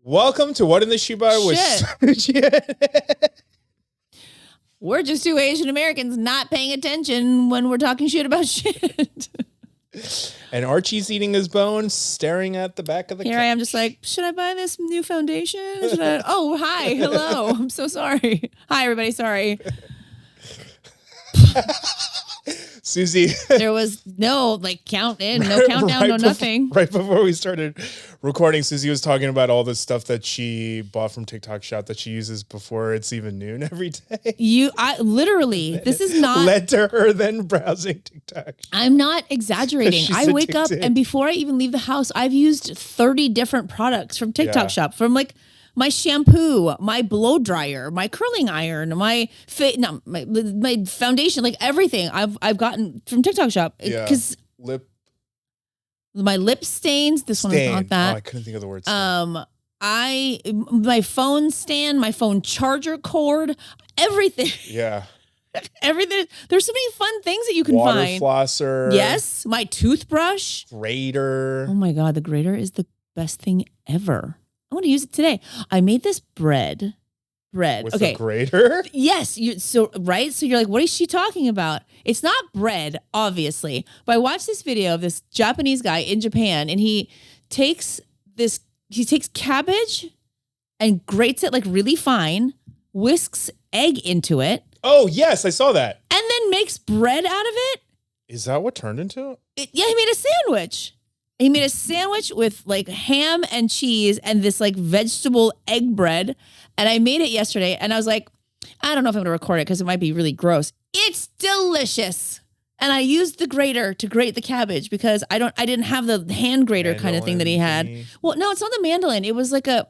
Welcome to What in the Shibal with We're just two Asian Americans not paying attention when we're talking shit about shit. And Archie's eating his bones, staring at the back of the Here I am just like, should I buy this new foundation? Oh, hi. Hello. I'm so sorry. Hi, everybody. Sorry. Susie. There was no countdown, no nothing. Right before we started recording, Susie was talking about all the stuff that she bought from Tik Tok Shop that she uses before it's even noon every day. This is not led to her then browsing TikTok. I'm not exaggerating. I wake up and before I even leave the house, I've used 30 different products from Tik Tok Shop, from my shampoo, my blow dryer, my curling iron, my foundation, everything I've gotten from Tik Tok Shop. Because my lip stains. This one is not that. Oh, I couldn't think of the word. My phone stand, my phone charger cord, everything. Yeah. Everything. There's so many fun things that you can find. Water flosser. Yes. My toothbrush. Grater. Oh my God. The grater is the best thing ever. I want to use it today. I made this bread. With a grater? Yes. So you're like, what is she talking about? It's not bread, obviously. But I watched this video of this Japanese guy in Japan, and he takes cabbage and grates it really fine, whisks egg into it. Oh, yes, I saw that. And then makes bread out of it. Is that what turned into it? Yeah, he made a sandwich. He made a sandwich with ham and cheese and this vegetable egg bread. And I made it yesterday and I was like, I don't know if I'm going to record it because it might be really gross. It's delicious. And I used the grater to grate the cabbage because I didn't have the hand grater kind of thing that he had. Well, no, it's not the mandolin. It was it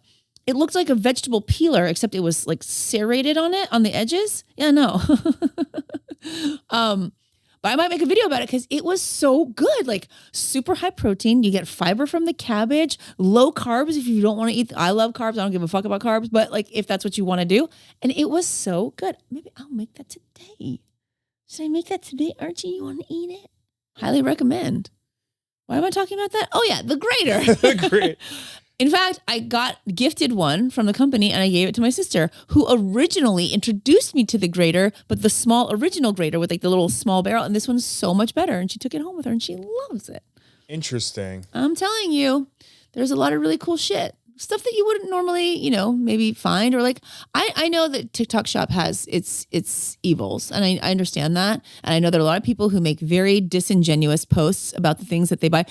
looked like a vegetable peeler, except it was serrated on the edges. Yeah, no. But I might make a video about it because it was so good. Super high protein. You get fiber from the cabbage, low carbs if you don't want to eat. I love carbs. I don't give a fuck about carbs. But if that's what you want to do. And it was so good. Maybe I'll make that today. Should I make that today, Archie? You want to eat it? Highly recommend. Why am I talking about that? Oh, yeah, the grater. Great. In fact, I got gifted one from the company and I gave it to my sister, who originally introduced me to the grater, but the small original grater with the little small barrel. And this one's so much better. And she took it home with her and she loves it. Interesting. I'm telling you, there's a lot of really cool shit. Stuff that you wouldn't normally, maybe find. Or I know that Tik Tok Shop has its evils. And I understand that. And I know there are a lot of people who make very disingenuous posts about the things that they buy.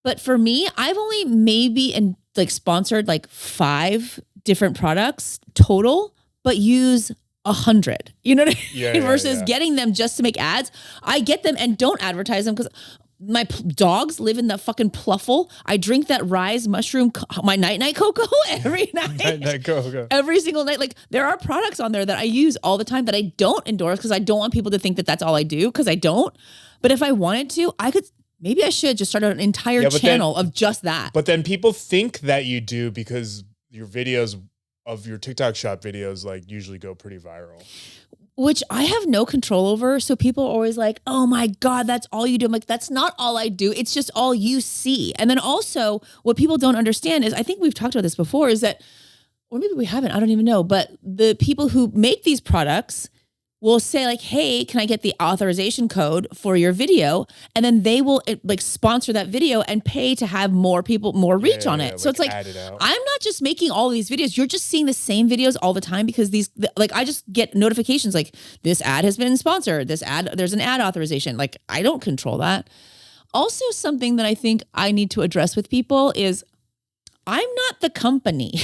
But for me, I've only maybe sponsored 5 different products total, but use 100. You know what I mean? Yeah, versus getting them just to make ads. I get them and don't advertise them because my dogs live in the fucking pluffle. I drink that rise mushroom, my night cocoa every night. Night cocoa. Every single night. There are products on there that I use all the time that I don't endorse because I don't want people to think that that's all I do, because I don't. But if I wanted to, I could. Maybe I should just start an entire channel of just that. But then people think that you do because your videos of your TikTok Shop videos usually go pretty viral. Which I have no control over. So people are always like, oh my God, that's all you do. I'm like, that's not all I do. It's just all you see. And then also what people don't understand is, I think we've talked about this before, is that, or maybe we haven't, I don't even know. But the people who make these products will say hey, can I get the authorization code for your video? And then they will sponsor that video and pay to have more people, more reach on it. So it's I'm not just making all these videos. You're just seeing the same videos all the time because I just get notifications this ad has been sponsored. There's an ad authorization. I don't control that. Also, something that I think I need to address with people is I'm not the company.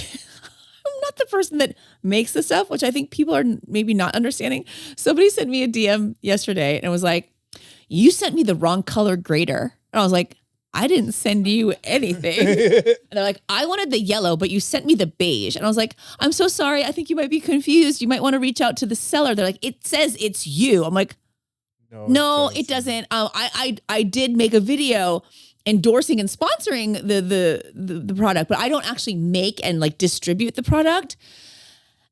I'm not the person that makes the stuff, which I think people are maybe not understanding. Somebody sent me a DM yesterday and it was like, you sent me the wrong color grater. And I was like, I didn't send you anything. And they're like, I wanted the yellow, but you sent me the beige. And I was like, I'm so sorry. I think you might be confused. You might want to reach out to the seller. They're like, it says it's you. I'm like, no, it doesn't. I did make a video endorsing and sponsoring the product, but I don't actually make and distribute the product.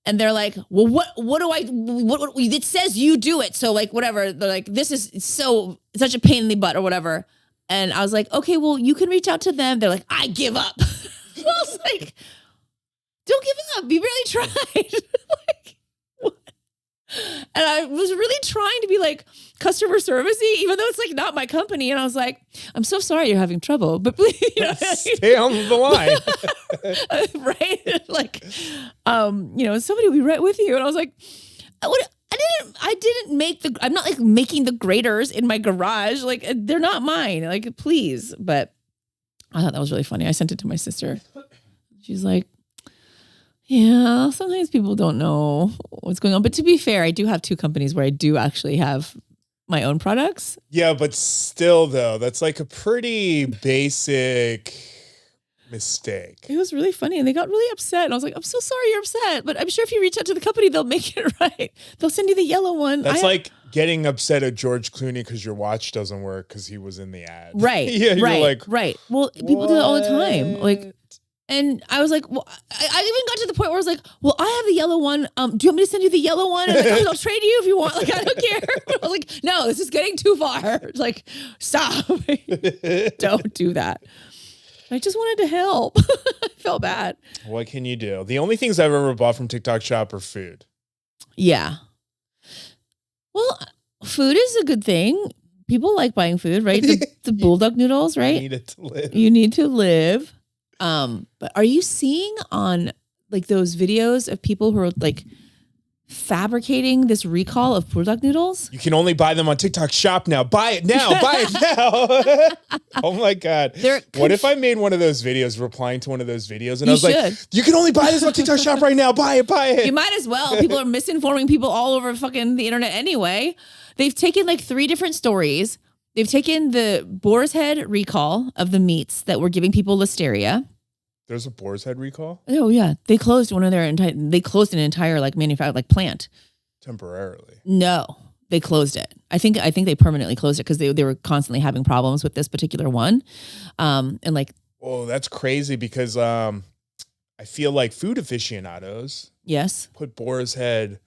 And they're like, well, what do it says you do it. So whatever. They're like, this is such a pain in the butt or whatever. And I was like, okay, well, you can reach out to them. They're like, I give up. I was like, we really tried. Like, what? And I was really trying to be like customer servicey, even though it's like not my company. And I was like, I'm so sorry you're having trouble, but please, stay on the line. right? Like, somebody will be right with you. And I was like, I didn't I'm not like making the graters in my garage. Like, they're not mine. Like, please. But I thought that was really funny. I sent it to my sister. She's like, yeah, sometimes people don't know what's going on. But to be fair, I do have 2 companies where I do actually have my own products. Yeah, but still, though, that's like a pretty basic mistake. It was really funny. And they got really upset. And I was like, I'm so sorry you're upset. But I'm sure if you reach out to the company, they'll make it right. They'll send you the yellow one. That's like getting upset at George Clooney because your watch doesn't work because he was in the ad. Right. Yeah, right. You're like, right. Well, people do it all the time. Like, and I was like, well, I even got to the point where I was like, well, I have the yellow one. Do you want me to send you the yellow one? And like, I'll trade you if you want. Like, I don't care. I was like, no, this is getting too far. It's like, stop. Don't do that. I just wanted to help. I felt bad. What can you do? The only things I've ever bought from Tik Tok Shop are food. Yeah. Well, food is a good thing. People like buying food, right? The bulldog noodles, right? You need it to live. You need to live. But are you seeing on like those videos of people who are like fabricating this recall of bulldog noodles? You can only buy them on Tik Tok Shop now. Buy it now. Buy it now. Oh my God. What if I made one of those videos, replying to one of those videos, and I was like, you can only buy this on Tik Tok Shop right now. Buy it, buy it. You might as well. People are misinforming people all over fucking the internet anyway. They've taken like 3 different stories. They've taken the Boars Head recall of the meats that were giving people listeria. There's a Boars Head recall? Oh yeah, they closed one of their they closed an entire like manufacturer like plant temporarily. No, they closed it. I think they permanently closed it because they were constantly having problems with this particular one, and like. Oh, that's crazy because I feel like food aficionados put Boars Head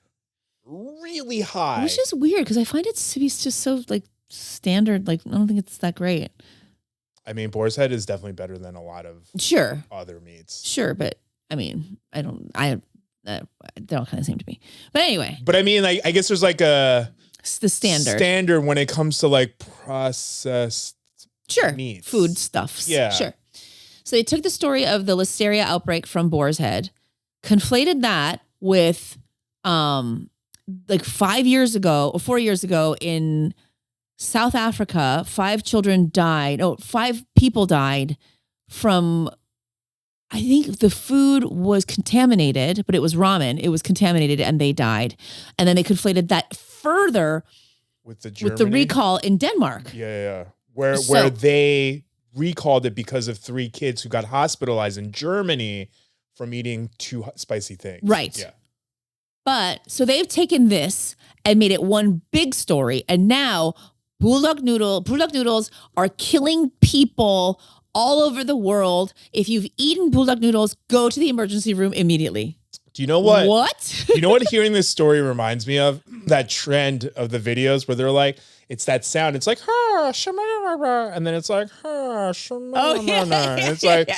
really high, which is weird because I find it to be just so like standard. Like I don't think it's that great. I mean, Boar's Head is definitely better than a lot of other meats. Sure, but I mean, they all kind of seem to me. But anyway. But I mean, I guess there's like the standard when it comes to like processed meats. Food stuffs. Yeah. Sure. So they took the story of the listeria outbreak from Boar's Head, conflated that with like 4 years ago in South Africa, 5 people died from, I think the food was contaminated, but it was ramen. It was contaminated and they died. And then they conflated that further with the recall in Denmark. Yeah. Where they recalled it because of 3 kids who got hospitalized in Germany from eating too spicy things. Right. Yeah. But so they've taken this and made it one big story. And now bulldog noodles are killing people all over the world. If you've eaten bulldog noodles, go to the emergency room immediately. Do you know what? What? You know what hearing this story reminds me of? That trend of the videos where they're like, it's that sound. It's like, ha, shamara, and then it's like, ha, shamara. Oh, yeah. And it's like,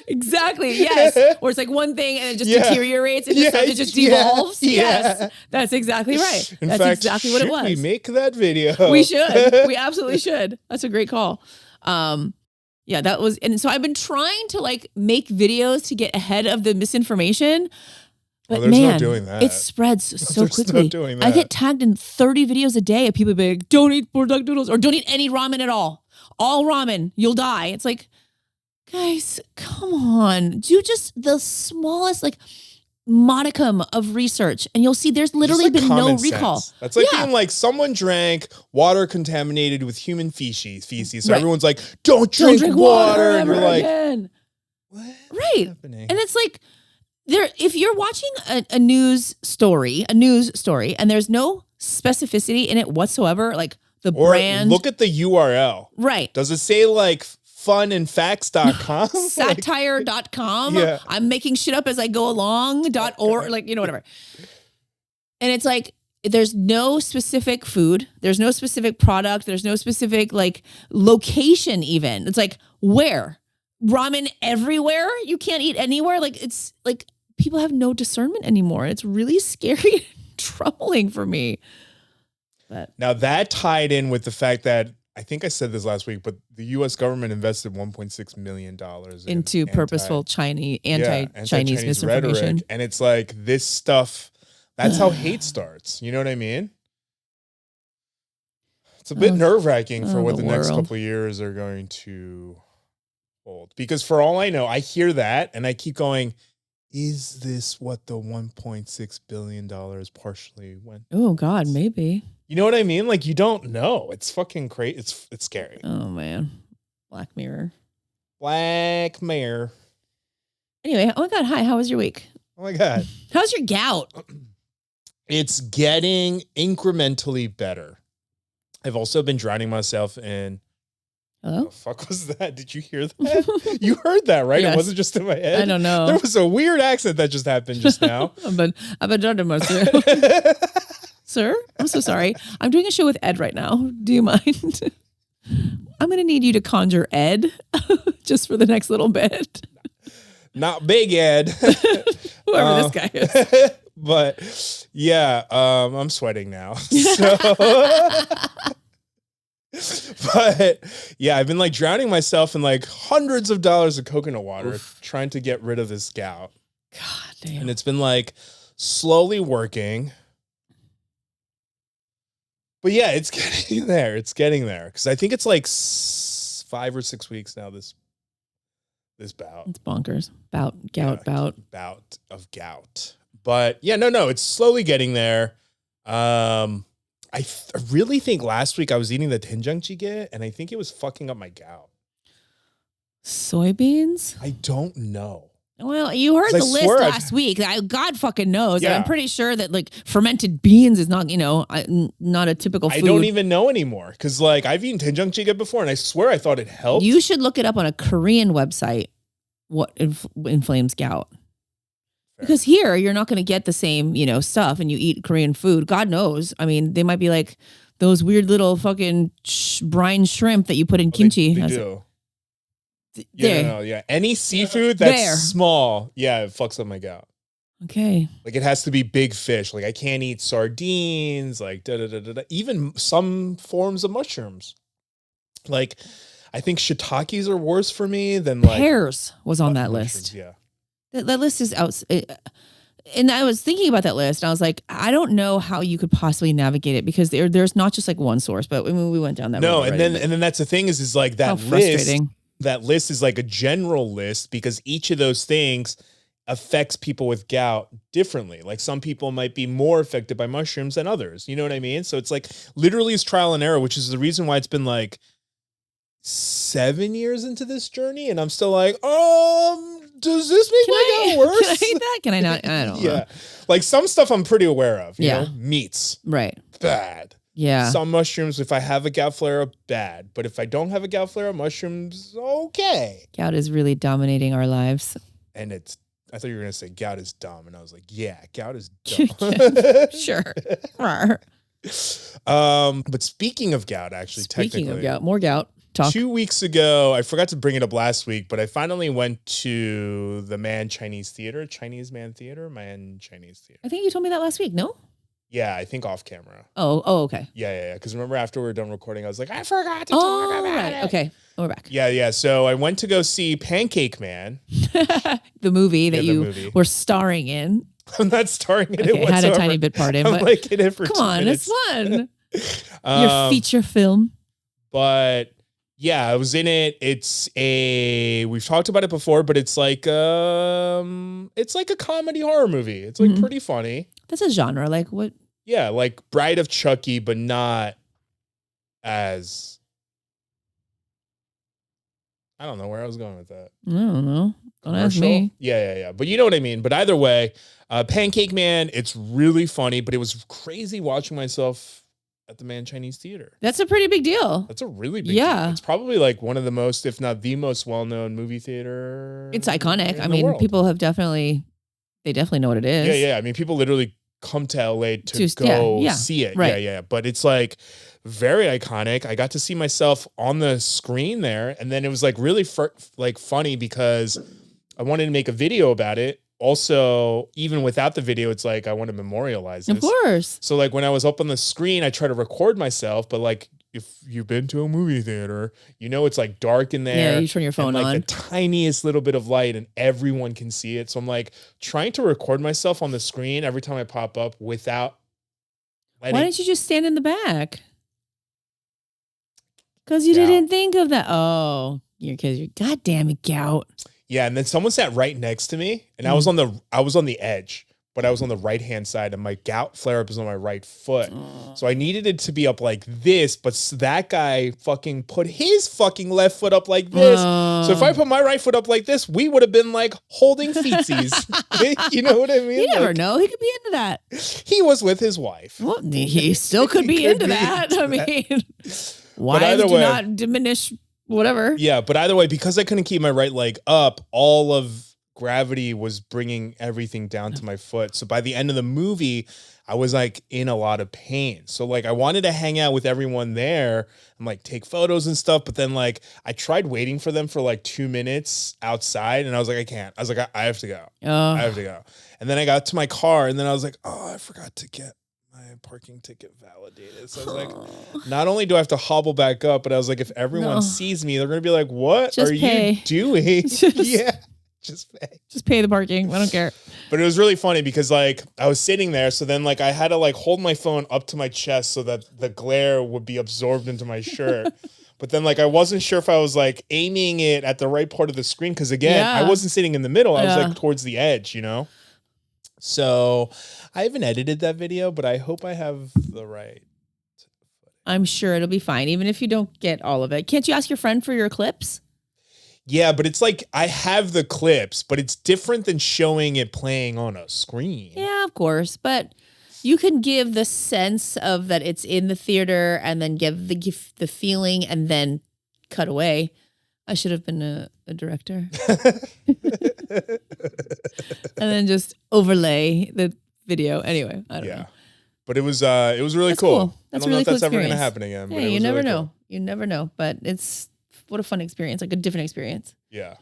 exactly. Yes. Or it's like one thing and it just deteriorates and it just devolves. Yes. That's exactly right. That's exactly what it was. Should we make that video? We should. We absolutely should. That's a great call. Yeah, that was, and so I've been trying to like make videos to get ahead of the misinformation. But there's man, no doing that. It spreads so quickly. No doing that. I get tagged in 30 videos a day of people being like, don't eat bulldog noodles or don't eat any ramen at all. All ramen, you'll die. It's like, guys, come on. Do just the smallest like modicum of research and you'll see there's literally been no recall. That's like being like someone drank water contaminated with human feces. So everyone's like, don't drink water. And you're like, what? Right. Happening? And it's like, if you're watching a news story, and there's no specificity in it whatsoever, like the brand. Look at the URL. Right. Does it say like funandfacts.com? Satire.com. Yeah. I'm making shit up as I go along. .org, like, whatever. And it's like, there's no specific food. There's no specific product. There's no specific like location even. It's like, where? ramen everywhere. You can't eat anywhere. Like it's like people have no discernment anymore. It's really scary and troubling for me. But now that tied in with the fact that I think I said this last week, but the U.S. government invested $1.6 million into purposeful anti-Chinese misinformation. Rhetoric. And it's like this stuff, that's how hate starts. You know what I mean? It's a bit nerve-wracking for what the next couple of years are going to hold. Because for all I know, I hear that and I keep going, is this what the $1.6 billion partially went? Oh, God, maybe. You know what I mean? Like, you don't know. It's fucking crazy. It's scary. Oh, man. Black Mirror. Black Mirror. Anyway, oh, my God. Hi, how was your week? Oh, my God. How's your gout? It's getting incrementally better. I've also been drowning myself in... Hello? What the fuck was that? Did you hear that? You heard that, right? Yes. It wasn't just in my head. I don't know. There was a weird accent that just happened just now. I've been drowning myself. Sir, I'm so sorry. I'm doing a show with Ed right now. Do you mind? I'm going to need you to conjure Ed just for the next little bit. Not Big Ed. Whoever this guy is. But yeah, I'm sweating now. So, but yeah, I've been like drowning myself in like hundreds of dollars of coconut water trying to get rid of this gout. God damn. And it's been slowly working. But yeah, it's getting there. It's getting there. Because I think it's 5 or 6 weeks now, this bout. It's bonkers. Bout of gout. But yeah, no, it's slowly getting there. I really think last week I was eating the doenjang and I think it was fucking up my gout. Soybeans? I don't know. Well, you heard the list last week. God fucking knows. Yeah. I'm pretty sure that fermented beans is not, not a typical food. I don't even know anymore because I've eaten doenjang before and I swear I thought it helped. You should look it up on a Korean website. What inflames gout? Fair. Because here you're not going to get the same, stuff, and you eat Korean food. God knows. I mean, they might be like those weird little fucking brine shrimp that you put in kimchi. They do. Yeah. Any seafood that's small, it fucks up my gout. Okay. It has to be big fish. I can't eat sardines, even some forms of mushrooms. I think shiitakes are worse for me than pears was on that list. Yeah. That list is out. And I was thinking about that list. And I was like, I don't know how you could possibly navigate it because there's not just one source, but we went down that road already, and then that's the thing is that list. Frustrating. That list is a general list because each of those things affects people with gout differently. Some people might be more affected by mushrooms than others. You know what I mean? So it's literally it's trial and error, which is the reason why it's been 7 years into this journey. And I'm still does this make my gout worse? Can I eat that? Can I not? I don't know. Yeah. Some stuff I'm pretty aware of, you know, meats. Right. Bad. Yeah. Some mushrooms, if I have a gout flare-up, bad. But if I don't have a gout flare-up, mushrooms, okay. Gout is really dominating our lives. And I thought you were going to say gout is dumb. And I was like, yeah, gout is dumb. Sure. But speaking of gout, technically. Speaking of gout, more gout. Talk. 2 weeks ago, I forgot to bring it up last week, but I finally went to the Mann Chinese Theater, Mann Chinese Theater. I think you told me that last week, no? Yeah, I think off camera. Oh, okay. Yeah. Because remember after we were done recording, I was like, I forgot to talk about it. Okay, we're back. Yeah. So I went to go see Pancake Man. The movie that you were starring in. I'm not starring in it whatsoever. I had a tiny bit part in, but in it for come 2 on, minutes. It's fun. Your feature film. But yeah, I was in it. We've talked about it before, but it's like a comedy horror movie. It's pretty funny. That's a genre. What? Yeah, Bride of Chucky, but not as... I don't know where I was going with that. I don't know. Don't ask me. Yeah. But you know what I mean. But either way, Pancake Man, it's really funny, but it was crazy watching myself at the Mann Chinese Theater. That's a pretty big deal. That's a really big deal. It's probably one of the most, if not the most well-known movie theater. It's iconic. People they definitely know what it is. Yeah. I mean, people literally come to LA to see it. Right. Yeah. But it's like very iconic. I got to see myself on the screen there. And then it was like really funny because I wanted to make a video about it. Also, even without the video, it's like I want to memorialize this. Of course. So like when I was up on the screen, I try to record myself, but like if you've been to a movie theater, you know it's like dark in there. Yeah, you turn your phone and, like, on. the tiniest little bit of light and everyone can see it. So I'm like trying to record myself on the screen every time I pop up without letting... Why didn't you just stand in the back? Because you didn't think of that. Oh, because you're goddamn it, gout. Yeah, and then someone sat right next to me, and I was on the edge, but I was on the right hand side, and my gout flare up is on my right foot. So I needed it to be up like this, but that guy fucking put his fucking left foot up like this. So if I put my right foot up like this, we would have been like holding feetsies. You know what I mean? You never know. He could be into that. He was with his wife. Well, he still could be into that. I mean, wives do not diminish whatever. Yeah, but either way, because I couldn't keep my right leg up, all of gravity was bringing everything down to my foot. So by the end of the movie, I was like in a lot of pain. So like I wanted to hang out with everyone there and like take photos and stuff. But then like I tried waiting for them for like 2 minutes outside and I was like, I can't. I was like, I have to go. I have to go. And then I got to my car and then I was like, oh, I forgot to get my parking ticket validated. So I was like, not only do I have to hobble back up, but I was like, if everyone sees me, they're going to be like, what are you doing? Yeah. Just pay the parking. I don't care. But it was really funny because like I was sitting there. So then like I had to like hold my phone up to my chest so that the glare would be absorbed into my shirt. But then like I wasn't sure if I was like aiming it at the right part of the screen. Cause again, I wasn't sitting in the middle. I was like towards the edge, you know? So I haven't edited that video, but I hope I have the right. I'm sure it'll be fine. Even if you don't get all of it. Can't you ask your friend for your clips? Yeah, but it's like I have the clips, but it's different than showing it playing on a screen. Yeah, of course. But you can give the sense of that it's in the theater and then give the feeling and then cut away. I should have been a director. And then just overlay the video. Anyway, I don't know. But it was really cool. That's I don't really know if that's cool ever going to happen again. Yeah, you never know. You never know. But it's what a fun experience, like a different experience. Yeah.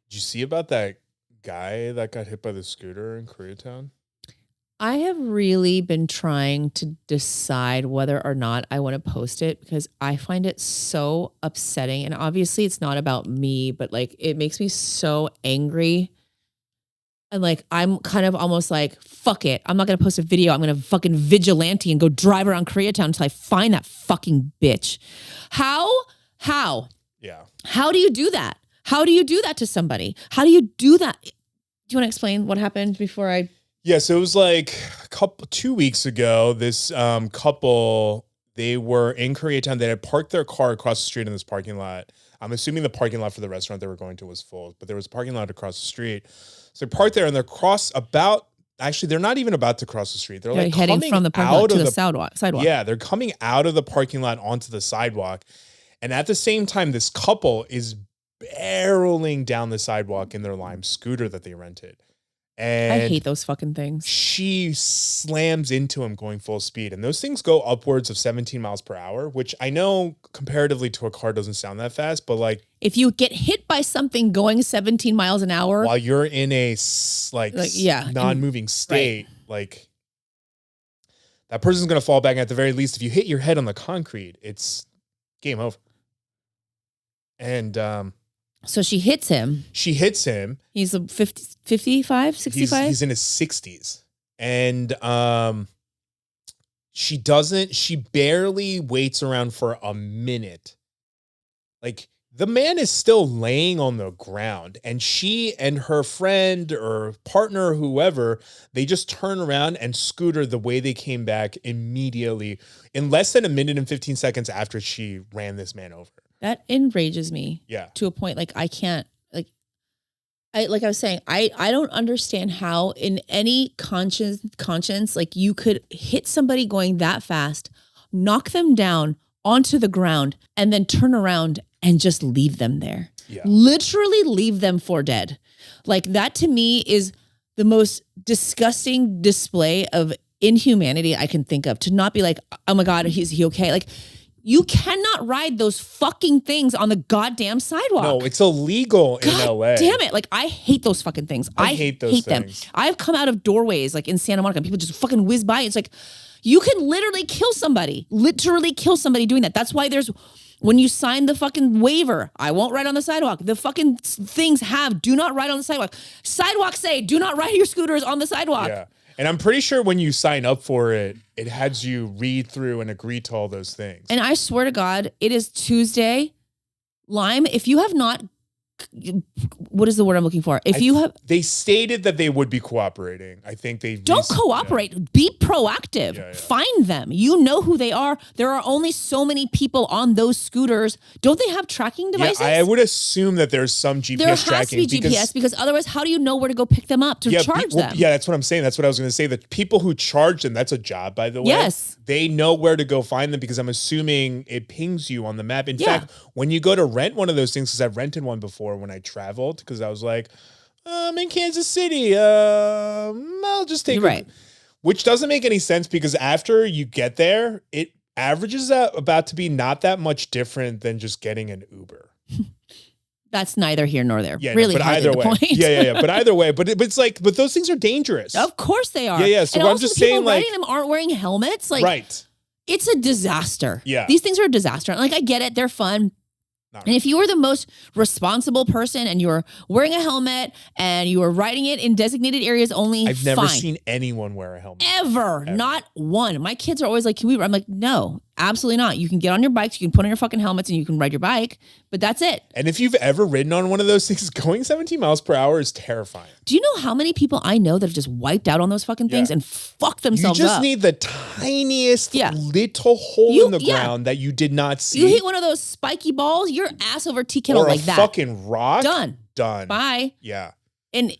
Did you see about that guy that got hit by the scooter in Koreatown? I have really been trying to decide whether or not I want to post it because I find it so upsetting. And obviously it's not about me, but like it makes me so angry. And like, I'm kind of almost like, fuck it. I'm not going to post a video. I'm going to fucking vigilante and go drive around Koreatown until I find that fucking bitch. How? Yeah. How do you do that? How do you do that to somebody? How do you do that? Do you want to explain what happened before I... Yeah, so it was like 2 weeks ago, this couple, they were in Koreatown. They had parked their car across the street in this parking lot. I'm assuming the parking lot for the restaurant they were going to was full, but there was a parking lot across the street. So they parked there and they're not even about to cross the street. They're like heading from the parking lot to the sidewalk. Yeah, they're coming out of the parking lot onto the sidewalk. And at the same time, this couple is barreling down the sidewalk in their Lime scooter that they rented. And I hate those fucking things. She slams into him going full speed. And those things go upwards of 17 miles per hour, which I know comparatively to a car doesn't sound that fast, but like... If you get hit by something going 17 miles an hour... While you're in a non-moving state, like that person's going to fall back. At the very least, if you hit your head on the concrete, it's game over. And... So she hits him. He's a 55, 65? He's in his 60s. And she barely waits around for a minute. Like the man is still laying on the ground and she and her friend or partner or whoever, they just turn around and scooter the way they came back immediately in less than a minute and 15 seconds after she ran this man over. That enrages me. Yeah. To a point like I can't I was saying, I don't understand how in any conscience like you could hit somebody going that fast, knock them down onto the ground and then turn around and just leave them there. Yeah. Literally leave them for dead. Like that to me is the most disgusting display of inhumanity I can think of to not be like, oh my God, is he okay? Like, you cannot ride those fucking things on the goddamn sidewalk. No, it's illegal in LA. Damn it. Like, I hate those fucking things. I hate those things. Them. I've come out of doorways like in Santa Monica and people just fucking whiz by. It's like, you can literally kill somebody doing that. That's why when you sign the fucking waiver, I won't ride on the sidewalk. The fucking things do not ride on the sidewalk. Sidewalks say, do not ride your scooters on the sidewalk. Yeah. And I'm pretty sure when you sign up for it, it has you read through and agree to all those things. And I swear to God, it is Tuesday. Lime, if you have not, what is the word I'm looking for? They stated that they would be cooperating. I think they don't cooperate. Yeah. Be proactive. Yeah. Find them. You know who they are. There are only so many people on those scooters. Don't they have tracking devices? Yeah, I would assume that there's some GPS tracking. There has to be GPS because otherwise, how do you know where to go pick them up to charge them? Yeah, that's what I'm saying. That's what I was going to say. The people who charge them, that's a job, by the way. Yes. They know where to go find them because I'm assuming it pings you on the map. In fact, when you go to rent one of those things, because I've rented one before when I traveled, because I was like, I'm in Kansas City. I'll just take it. Which doesn't make any sense because after you get there, it averages out about to be not that much different than just getting an Uber. That's neither here nor there. Yeah, really, but either way. Point. Yeah. But either way, but it's like, but those things are dangerous. Of course they are. Yeah. So and I'm just saying, like, riding them aren't wearing helmets. Like, right. It's a disaster. Yeah. These things are a disaster. Like, I get it. They're fun. And if you were the most responsible person and you're wearing a helmet and you are riding it in designated areas only, I've never seen anyone wear a helmet. Ever. Not one. My kids are always like, can we? I'm like, no, absolutely not. You can get on your bikes, you can put on your fucking helmets and you can ride your bike, but that's it. And if you've ever ridden on one of those things, going 17 miles per hour is terrifying. Do you know how many people I know that have just wiped out on those fucking things and fucked themselves up? You just need the tiniest little hole in the ground that you did not see. You hit one of those spiky balls, you're ass over tea kettle like that. Or a fucking rock. Done. Bye. Yeah. And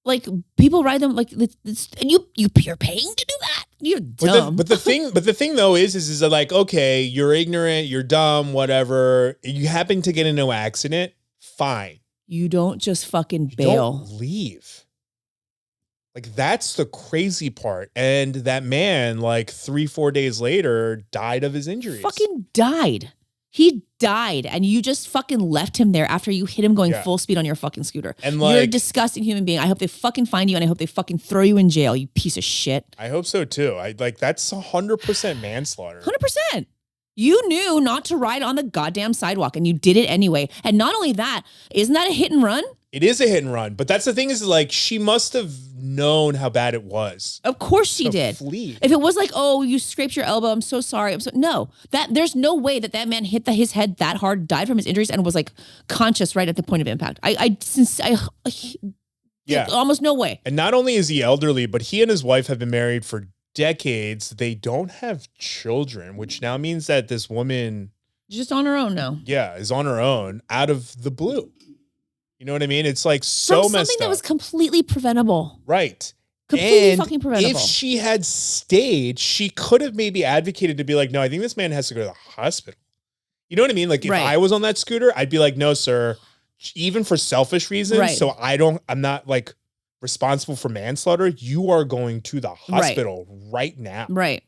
like people ride them like this, and you're paying to do that. You're dumb. But the thing though is that, like, okay, you're ignorant, you're dumb, whatever. You happen to get into an accident, fine. You don't just fucking bail. Don't leave. Like, that's the crazy part. And that man, like 3-4 days later, died of his injuries. Fucking died. He died, and you just fucking left him there after you hit him going full speed on your fucking scooter. And like, you're a disgusting human being. I hope they fucking find you, and I hope they fucking throw you in jail, you piece of shit. I hope so too. That's 100% manslaughter. 100%. You knew not to ride on the goddamn sidewalk, and you did it anyway. And not only that, isn't that a hit and run? It is a hit and run, but that's the thing is, like, she must have known how bad it was. Of course she did. Flee. If it was like, oh, you scraped your elbow, I'm so sorry. No, there's no way that man hit his head that hard, died from his injuries, and was like conscious right at the point of impact. Almost no way. And not only is he elderly, but he and his wife have been married for decades. They don't have children, which now means that this woman, just on her own now. Yeah, is on her own out of the blue. You know what I mean? It's like so messed up. Something that was completely preventable. Right. Completely fucking preventable. If she had stayed, she could have maybe advocated to be like, no, I think this man has to go to the hospital. You know what I mean? Like, if I was on that scooter, I'd be like, no, sir, even for selfish reasons. Right. So I'm not like responsible for manslaughter. You are going to the hospital right now. Right.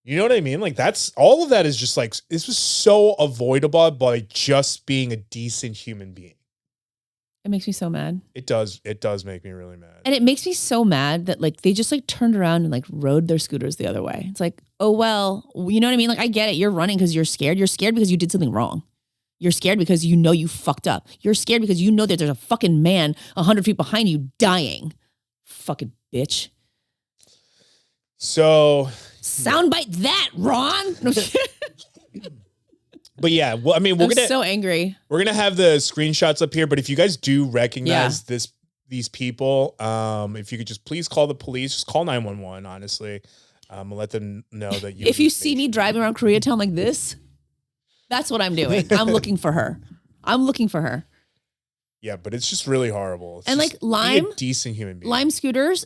You know what I mean? Like, that's all of that is just like, this was so avoidable by just being a decent human being. It makes me so mad. It does make me really mad. And it makes me so mad that like they just like turned around and like rode their scooters the other way. It's like, oh, well, you know what I mean? Like, I get it. You're running because you're scared. You're scared because you did something wrong. You're scared because you know you fucked up. You're scared because you know that there's a fucking man 100 feet behind you dying. Fucking bitch. So... Soundbite that, Ron. But yeah, well, I mean, we're so angry. We're gonna have the screenshots up here. But if you guys do recognize these people, if you could just please call the police, just call 911. Honestly, and let them know that you. If you see me driving around Koreatown like this, that's what I'm doing. I'm looking for her. Yeah, but it's just really horrible. It's and just, like Lime, be a decent human being. Lime scooters,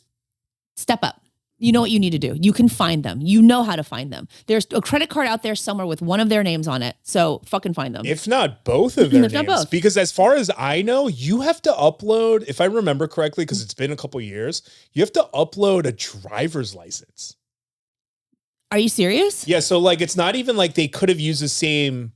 step up. You know what you need to do. You can find them. You know how to find them. There's a credit card out there somewhere with one of their names on it. So fucking find them. If not both of their names. Because as far as I know, you have to upload, if I remember correctly, because it's been a couple years, you have to upload a driver's license. Are you serious? Yeah. So like, it's not even like they could have used the same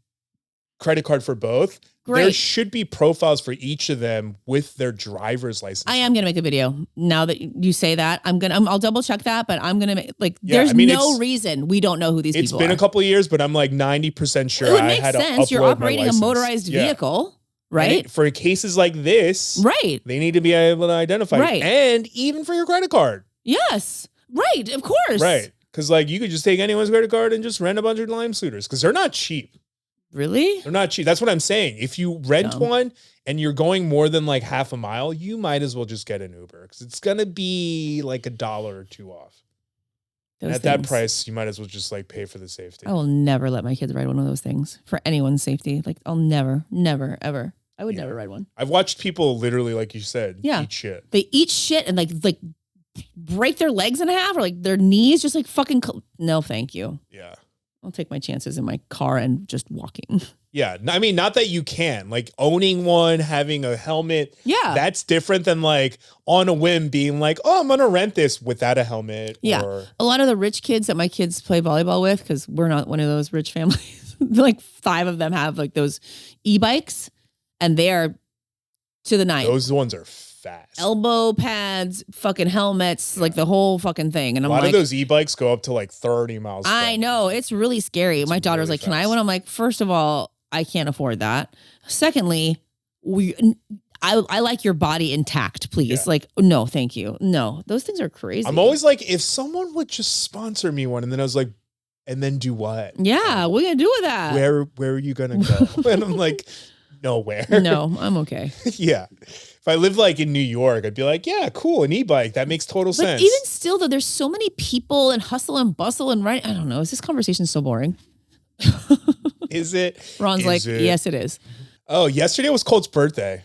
credit card for both. Great. There should be profiles for each of them with their driver's license. I am going to make a video now that you say that. I'll double check that, but I'm going to make there's no reason we don't know who these people are. It's been a couple of years, but I'm like 90% sure it would I make had sense. to You're operating a motorized vehicle, right? For cases like this, right? They need to be able to identify, right? And even for your credit card. Yes, right. Of course, right. Because like you could just take anyone's credit card and just rent a bunch of lime suitors because they're not cheap. Really? They're not cheap. That's what I'm saying. If you rent one and you're going more than like half a mile, you might as well just get an Uber because it's going to be like $1 or $2 off. At that price, you might as well just like pay for the safety. I will never let my kids ride one of those things for anyone's safety. Like I'll never, ever. I would never ride one. I've watched people literally, like you said, eat shit. They eat shit and like break their legs in half or like their knees just like fucking. No, thank you. Yeah. I'll take my chances in my car and just walking. Yeah. I mean, not that you can. Like owning one, having a helmet. Yeah. That's different than like on a whim being like, oh, I'm going to rent this without a helmet. Yeah. A lot of the rich kids that my kids play volleyball with, because we're not one of those rich families, like 5 of them have like those e-bikes and they are to the nine. Those ones are fast. Elbow pads, fucking helmets, like the whole fucking thing. And I'm like, a lot of those e-bikes go up to like 30 miles. I know. It's really scary. My daughter's really like, can I? When I'm like, first of all, I can't afford that. Secondly, I like your body intact, please. Yeah. Like, no, thank you. No, those things are crazy. I'm always like, if someone would just sponsor me one, and then I was like, and then do what? Yeah, what are you gonna do with that? Where are you gonna go? And I'm like, nowhere. No, I'm okay. Yeah. If I lived like in New York, I'd be like, yeah, cool, an e-bike. That makes total sense. Even still, though, there's so many people and hustle and bustle and I don't know. Is this conversation so boring? Is it? Ron's yes, it is. Oh, yesterday was Colt's birthday.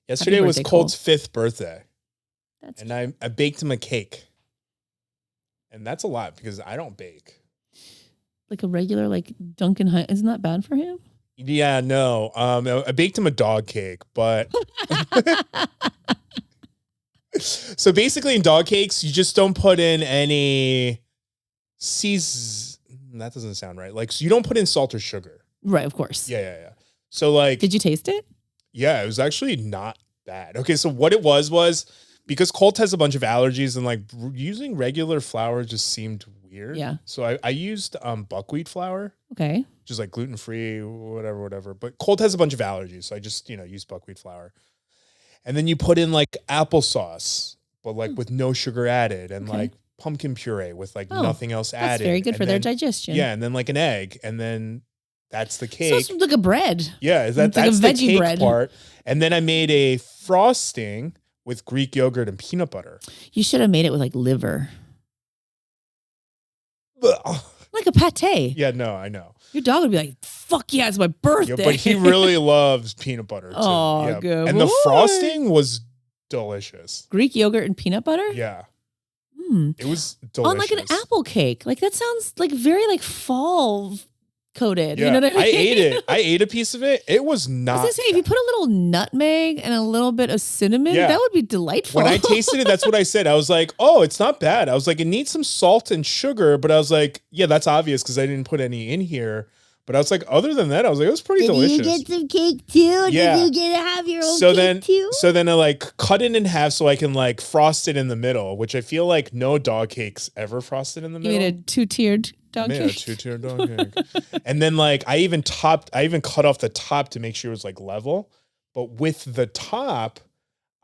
Yesterday was Colt's 5th birthday. And I baked him a cake. And that's a lot because I don't bake. Like a regular, like Duncan High. Isn't that bad for him? Yeah, no. I baked him a dog cake, but so basically in dog cakes, you just don't put in any that doesn't sound right. Like, so you don't put in salt or sugar. Right, of course. Yeah. So like, did you taste it? Yeah, it was actually not bad. Okay, so what it was because Colt has a bunch of allergies and like using regular flour just seemed weird. Yeah. So I used buckwheat flour. Okay. Just like gluten-free, whatever. But Colt has a bunch of allergies. So I just, use buckwheat flour. And then you put in like applesauce, but like with no sugar added and like pumpkin puree with like nothing else added. That's very good for their digestion. Yeah. And then like an egg. And then that's the cake. So it's like a bread. Yeah. That's like the cake bread part. And then I made a frosting with Greek yogurt and peanut butter. You should have made it with like liver. Like a pate. Yeah, no, I know. Your dog would be like, fuck yeah, it's my birthday. Yeah, but he really loves peanut butter too. Oh, yeah. good. And the frosting was delicious. Greek yogurt and peanut butter? Yeah. It was delicious. On like an apple cake. Like that sounds like very like fall coated. Yeah, you know what I mean? I ate it. I ate a piece of it. It was not. I was gonna say, if you put a little nutmeg and a little bit of cinnamon, that would be delightful. When I tasted it, that's what I said. I was like, oh, it's not bad. I was like, it needs some salt and sugar, but I was like, yeah, that's obvious because I didn't put any in here. But I was like, other than that, I was like, it was pretty delicious. Did you get some cake too? Yeah. Did you get to have your own cake too? So then I like cut it in half so I can like frost it in the middle, which I feel like no dog cakes ever frosted in the middle. You made a 2-tiered dog cake. Yeah, 2-tiered dog cake. And then like I even cut off the top to make sure it was like level. But with the top,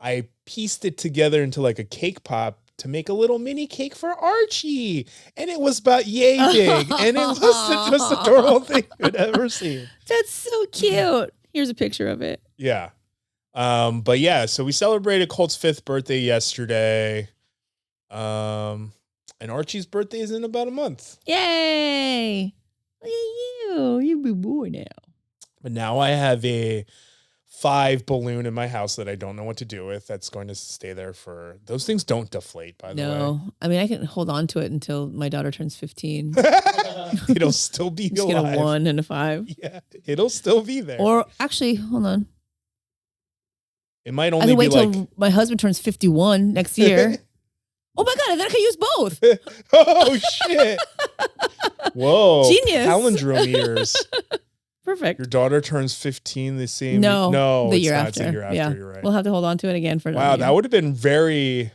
I pieced it together into like a cake pop to make a little mini cake for Archie. And it was about yay big. And it was the most adorable thing you'd ever seen. That's so cute. Here's a picture of it. Yeah. But yeah, so we celebrated Colt's 5th birthday yesterday. And Archie's birthday is in about a month. Yay. Look at you. You're a big boy now. But now I have a 5 balloon in my house that I don't know what to do with. That's going to stay there for, those things don't deflate, by the way. No, I mean, I can hold on to it until my daughter turns 15. It'll still be just alive. Get a 1 and a 5. Yeah, it'll still be there. Or actually, hold on. It might only be till my husband turns 51 next year. Oh my God, and then I can use both. Oh shit. Whoa. Genius. Palindrometers. Perfect. Your daughter turns 15 the same No, the year not. after. It's the year after. Yeah. You're right. We'll have to hold on to it again for wow, that would have been very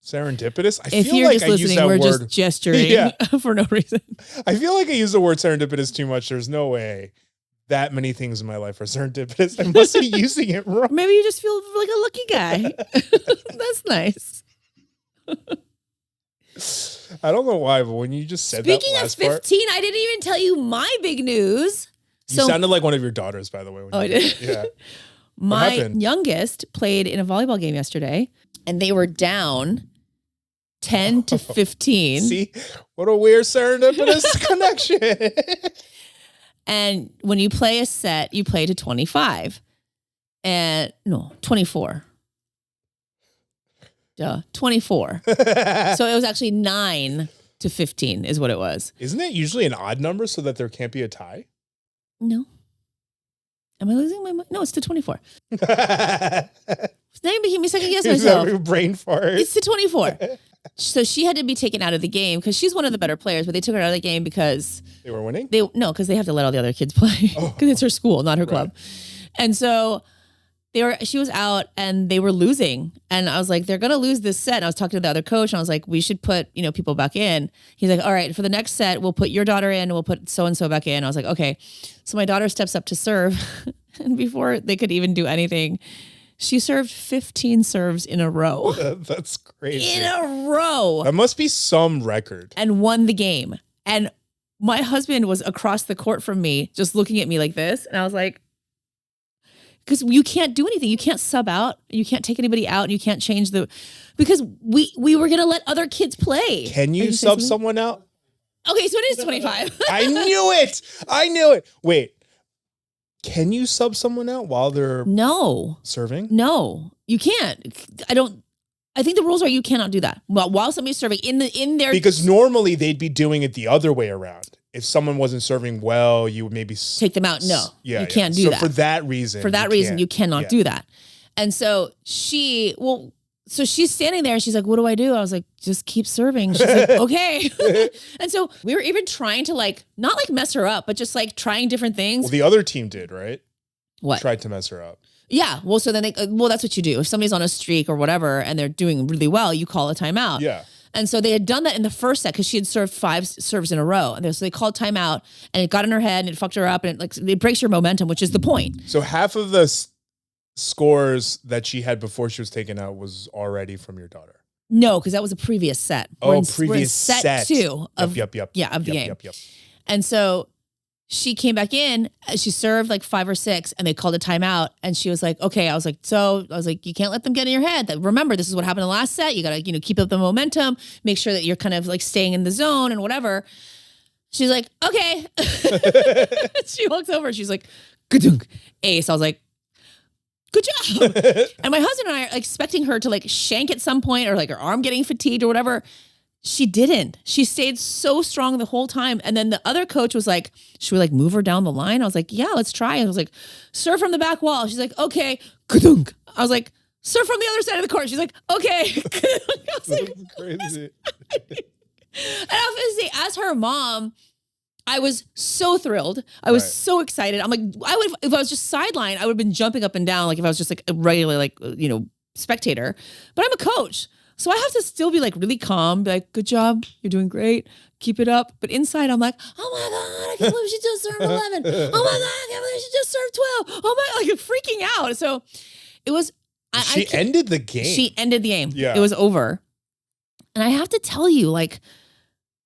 serendipitous. If you're just listening, we're just gesturing for no reason. I feel like I use the word serendipitous too much. There's no way that many things in my life are serendipitous. I must be using it wrong. Maybe you just feel like a lucky guy. That's nice. I don't know why, but when you just said Speaking that of 15, I didn't even tell you my big news. You sounded like one of your daughters, by the way. I did? Yeah. My youngest played in a volleyball game yesterday, and they were down 10 to 15. See? What a weird serendipitous connection. And when you play a set, you play to 25. And no, 24. 24. So it was actually 9 to 15 is what it was. Isn't it usually an odd number so that there can't be a tie? No. Am I losing my mind? No, it's to 24. Now you making me second guess myself. Brain fart. It's to 24. So she had to be taken out of the game because she's one of the better players, but they took her out of the game because they were winning? No, because they have to let all the other kids play because it's her school, not her club. And so she was out and they were losing. And I was like, they're going to lose this set. And I was talking to the other coach and I was like, we should put, people back in. He's like, all right, for the next set, we'll put your daughter in and we'll put so-and-so back in. I was like, okay. So my daughter steps up to serve and before they could even do anything, she served 15 serves in a row. That's crazy. In a row. That must be some record. And won the game. And my husband was across the court from me, just looking at me like this. And I was like, because you can't do anything. You can't sub out. You can't take anybody out. You can't change because we were going to let other kids play. Can you sub someone out? Okay, so it is 25. I knew it. Wait. Can you sub someone out while they're serving? No, you can't. I think the rules are you cannot do that while somebody's serving in their. Because normally they'd be doing it the other way around. If someone wasn't serving well, you would maybe take them out. No, you can't do that. For that reason. You cannot do that. And so so she's standing there and she's like, what do I do? I was like, just keep serving. She's like, okay. And so we were even trying to not mess her up, but just trying different things. Well, the other team did, right? What? Tried to mess her up. Yeah. Well, so then that's what you do. If somebody's on a streak or whatever and they're doing really well, you call a timeout. Yeah. And so they had done that in the first set because she had served 5 serves in a row. And so they called timeout and it got in her head and it fucked her up and it breaks your momentum, which is the point. So half of the scores that she had before she was taken out was already from your daughter. No, because that was a previous set. Previous we're in set 2 of yep. the game. Yep. And so she came back in, she served 5 or 6 and they called a timeout and she was like, okay. I was like, you can't let them get in your head. Remember, this is what happened in the last set. You got to, keep up the momentum, make sure that you're kind of staying in the zone and whatever. She's like, okay. She walks over and she's like, "Ka-dunk." Ace. I was like, good job. And my husband and I are expecting her to shank at some point or her arm getting fatigued or whatever. She didn't. She stayed so strong the whole time. And then the other coach was like, should we move her down the line? I was like, yeah, let's try. And I was like, serve from the back wall. She's like, okay. Ka-dunk. I was like, serve from the other side of the court. She's like, okay. I was like, crazy. And I was going to say, as her mom, I was so thrilled. I was so excited. I'm like, if I was just sidelined, I would have been jumping up and down. If I was just a regular, spectator, but I'm a coach. So I have to still be really calm, be like, good job. You're doing great. Keep it up. But inside I'm like, oh my God, I can't believe she just served 11. Oh my God, I can't believe she just served 12. Oh my, freaking out. So it was, she ended the game. She ended the game. Yeah. It was over. And I have to tell you,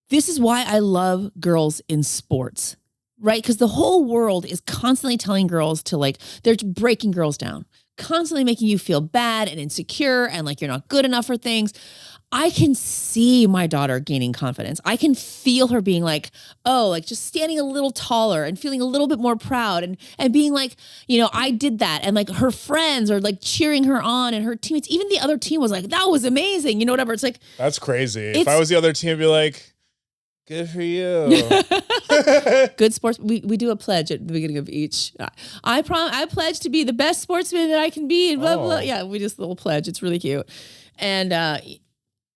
this is why I love girls in sports, right? Because the whole world is constantly telling girls to they're breaking girls down. constantly making you feel bad and insecure and like you're not good enough for things. I can see my daughter gaining confidence. I can feel her being like, oh, like just standing a little taller and feeling a little bit more proud and being like, you know, I did that. And like her friends are like cheering her on and her teammates, even the other team was like, that was amazing. You know, whatever. It's like, that's crazy. If I was the other team, I'd be like, good for you. Good sports. We do a pledge at the beginning of each. I pledge to be the best sportsman that I can be and blah, blah. Yeah, we just a little pledge. It's really cute.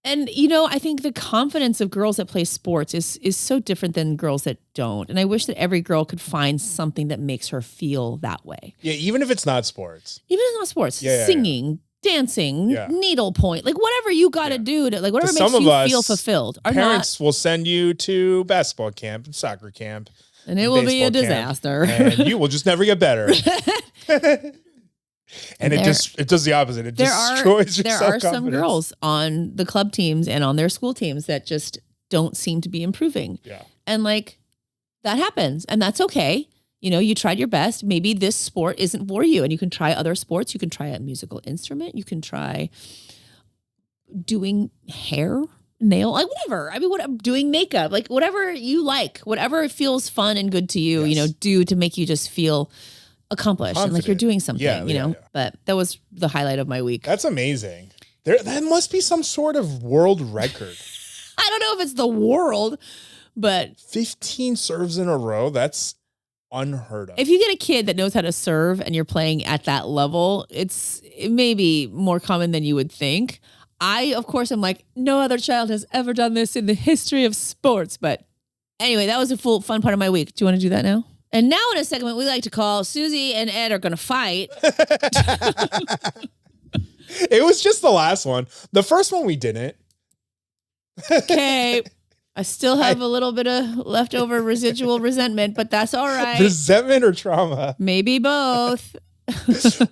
And, you know, I think the confidence of girls that play sports is so different than girls that don't. And I wish that every girl could find something that makes her feel that way. Yeah, even if it's not sports. Even if it's not sports. Singing, dancing, needlepoint, like whatever you got to do to like whatever makes you feel fulfilled. Parents will send you to basketball camp and soccer camp. And it will be a disaster. And you will just never get better. And it does the opposite. It destroys your self-confidence. There are some girls on the club teams and on their school teams that just don't seem to be improving. Yeah. And like that happens and that's okay. You know, you tried your best. Maybe this sport isn't for you and you can try other sports. You can try a musical instrument. You can try doing hair, nail, like whatever. I mean, doing makeup, like whatever you like, whatever feels fun and good to you, you know, do to make you just feel accomplished and like you're doing something, you know, but that was the highlight of my week. That's amazing. That must be some sort of world record. I don't know if it's the world, but 15 serves in a row. That's unheard of. If you get a kid that knows how to serve and you're playing at that level, it may be more common than you would think. I, of course, am like, no other child has ever done this in the history of sports. But anyway, that was a fun part of my week. Do you want to do that now? And now in a segment we like to call Susie and Ed are going to fight. It was just the last one. The first one we didn't. Okay. I still have a little bit of leftover residual resentment, but that's all right. Resentment or trauma? Maybe both.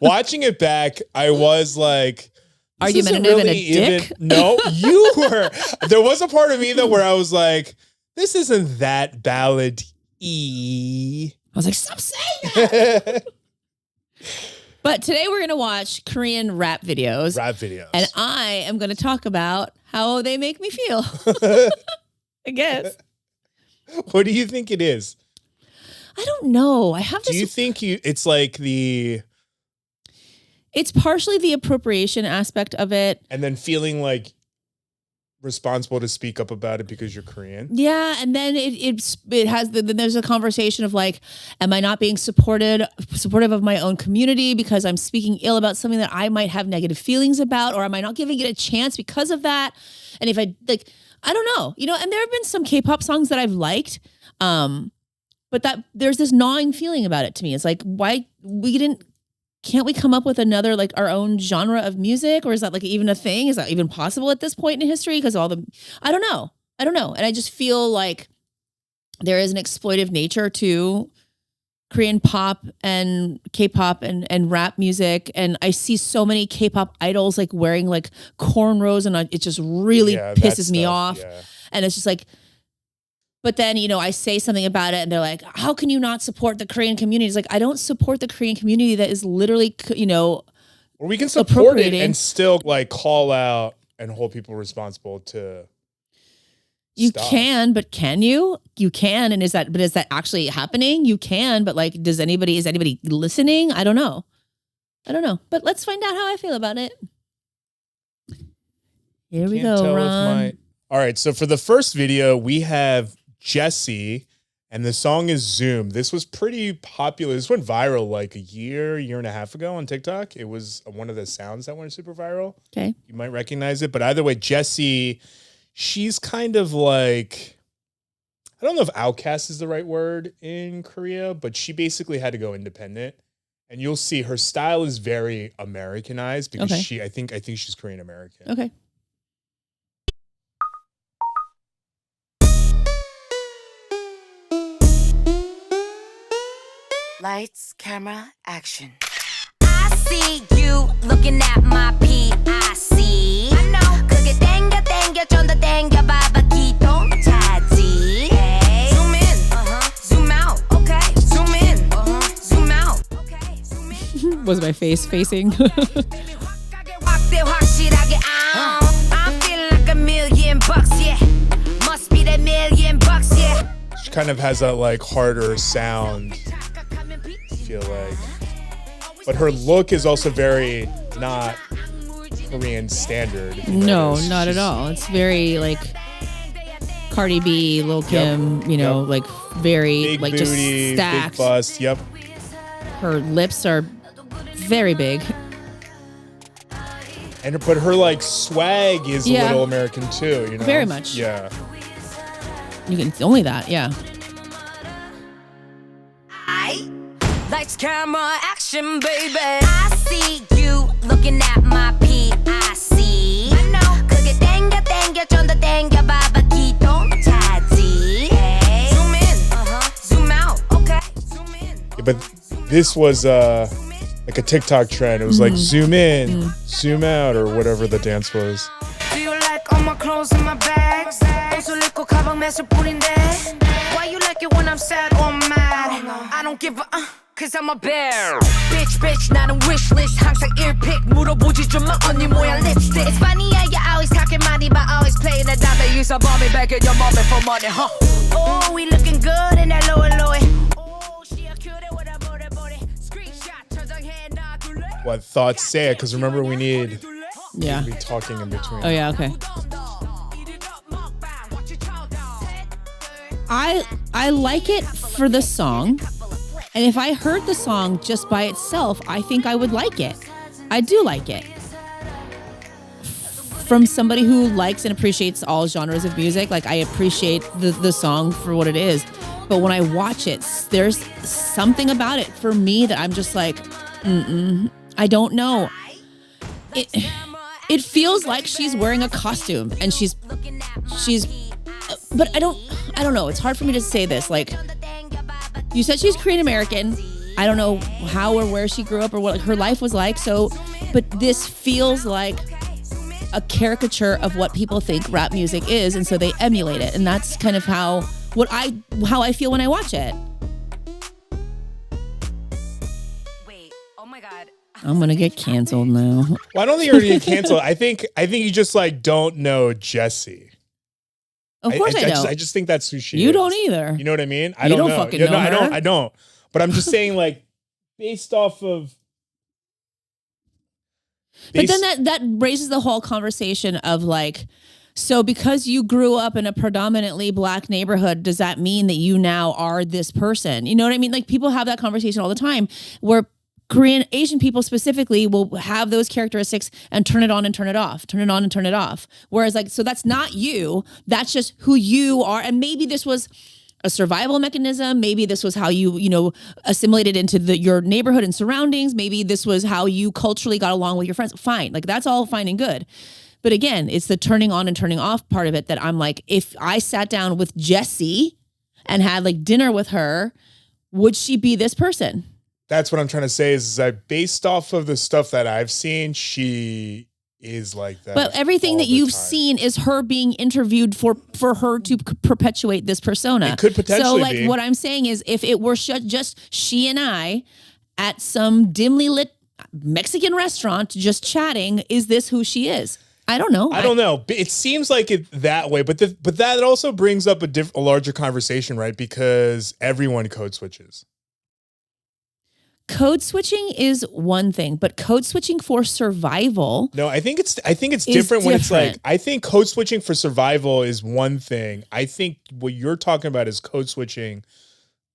Watching it back, I was like, argumentative and a dick? No, you were. There was a part of me though where I was like, this isn't that ballad. I was like, stop saying that. But today we're going to watch Korean rap videos. And I am going to talk about how they make me feel. I guess. What do you think it is? I don't know. I have to. Do you think it's like the... It's partially the appropriation aspect of it. And then feeling like responsible to speak up about it because you're Korean. Yeah, and then it has then there's a conversation of like, am I not being supportive of my own community because I'm speaking ill about something that I might have negative feelings about, or am I not giving it a chance because of that? And if I like, I don't know, you know. And there have been some K-pop songs that I've liked, but that there's this gnawing feeling about it to me. It's like, why can't we come up with another, like our own genre of music? Or is that like even a thing? Is that even possible at this point in history? Because I don't know. And I just feel like there is an exploitive nature to Korean pop and K-pop and rap music. And I see so many K-pop idols like wearing like cornrows and it just really pisses me off. Yeah. And it's just like, but then, you know, I say something about it and they're like, how can you not support the Korean community? It's like, I don't support the Korean community that is literally, you know, or we can support it and still like call out and hold people responsible to You can, but can you? You can. And is that actually happening? You can, but like, is anybody listening? I don't know. But let's find out how I feel about it. Here we go, Ron. All right. So for the first video, we have Jessie, and the song is Zoom. This was pretty popular. This went viral like a year and a half ago on TikTok. It was one of the sounds that went super viral. Okay. You might recognize it. But either way, Jessie, she's kind of like, I don't know if outcast is the right word in Korea, but she basically had to go independent. And you'll see her style is very Americanized because I think she's Korean American. Okay. Lights, camera, action. I see you looking at my PIC. I know. 그게 땡겨 좀 더 땡겨 봐봐 기동 차지. Zoom in, zoom out. Okay. Zoom in, zoom out. Okay. Zoom in. Was my face facing? I'm feeling like $1,000,000, yeah. Must be that $1,000,000, yeah. She kind of has that like harder sound, I feel like. But her look is also very not Korean standard. No, not at all. It's very like Cardi B, Lil Kim, like very big like booty, just stacked. big bust. Yep. Her lips are very big. But her like swag is a little American too, Very much. Yeah. You can only that, yeah. Lights, camera, action, baby. I see you looking at my PIC. I know. 그게 땡겨 좀 더 땡겨 봐봐 기동 차지. Zoom in, zoom out, okay. Zoom in. Yeah, but this was like a TikTok trend. It was like zoom in, zoom out, or whatever the dance was. Do you like all my clothes and my bags? 옷을 입고 가방 매술 뿐인데. Why you like it when I'm sad or mad? I don't give a cause I'm a bear. Bitch 나는 wishlist 항상 earpick 물어보지 좀 마 언니 뭐야 lipstick. It's funny how you always talking money but always playing the dummy. You so bomb me back in your moment for money, huh? Oh, we looking good in that lower. Oh, she a cutie with a booty. Screenshot 저장해 놔둘래? What thoughts say it? Because remember, we need Yeah. to be talking in between. Oh yeah, okay. I like it for the song. And if I heard the song just by itself, I think I would like it. I do like it. From somebody who likes and appreciates all genres of music, like I appreciate the song for what it is. But when I watch it, there's something about it for me that I'm just like, I don't know. It feels like she's wearing a costume and she's but I don't know. It's hard for me to say this. Like, you said she's Korean American. I don't know how or where she grew up or what her life was like. So, but this feels like a caricature of what people think rap music is, and so they emulate it. And that's kind of how I feel when I watch it. Wait, oh my god. I'm gonna get canceled now. Well, I don't think you're gonna get canceled. I think you just like don't know Jessie. Of course I don't. I just think that's who she is. You don't either. You know what I mean? You don't fucking know her. I don't. But I'm just saying, like, based off of. But then that raises the whole conversation of like, so because you grew up in a predominantly black neighborhood, does that mean that you now are this person? You know what I mean? Like, people have that conversation all the time where Korean, Asian people specifically will have those characteristics and turn it on and turn it off, turn it on and turn it off. Whereas like, so that's not you, that's just who you are. And maybe this was a survival mechanism. Maybe this was how you assimilated into your neighborhood and surroundings. Maybe this was how you culturally got along with your friends. Fine. Like, that's all fine and good. But again, it's the turning on and turning off part of it that I'm like, if I sat down with Jessie and had like dinner with her, would she be this person? That's what I'm trying to say is that based off of the stuff that I've seen, she is like that. But everything that you've seen is her being interviewed for her to perpetuate this persona. It could potentially be. What I'm saying is if it were just she and I at some dimly lit Mexican restaurant just chatting, is this who she is? I don't know. I don't know. It seems like it that way, but that also brings up a larger conversation, right? Because everyone code switches. Code switching is one thing, but code switching for survival. No, I think it's different when it's like, I think code switching for survival is one thing. I think what you're talking about is code switching,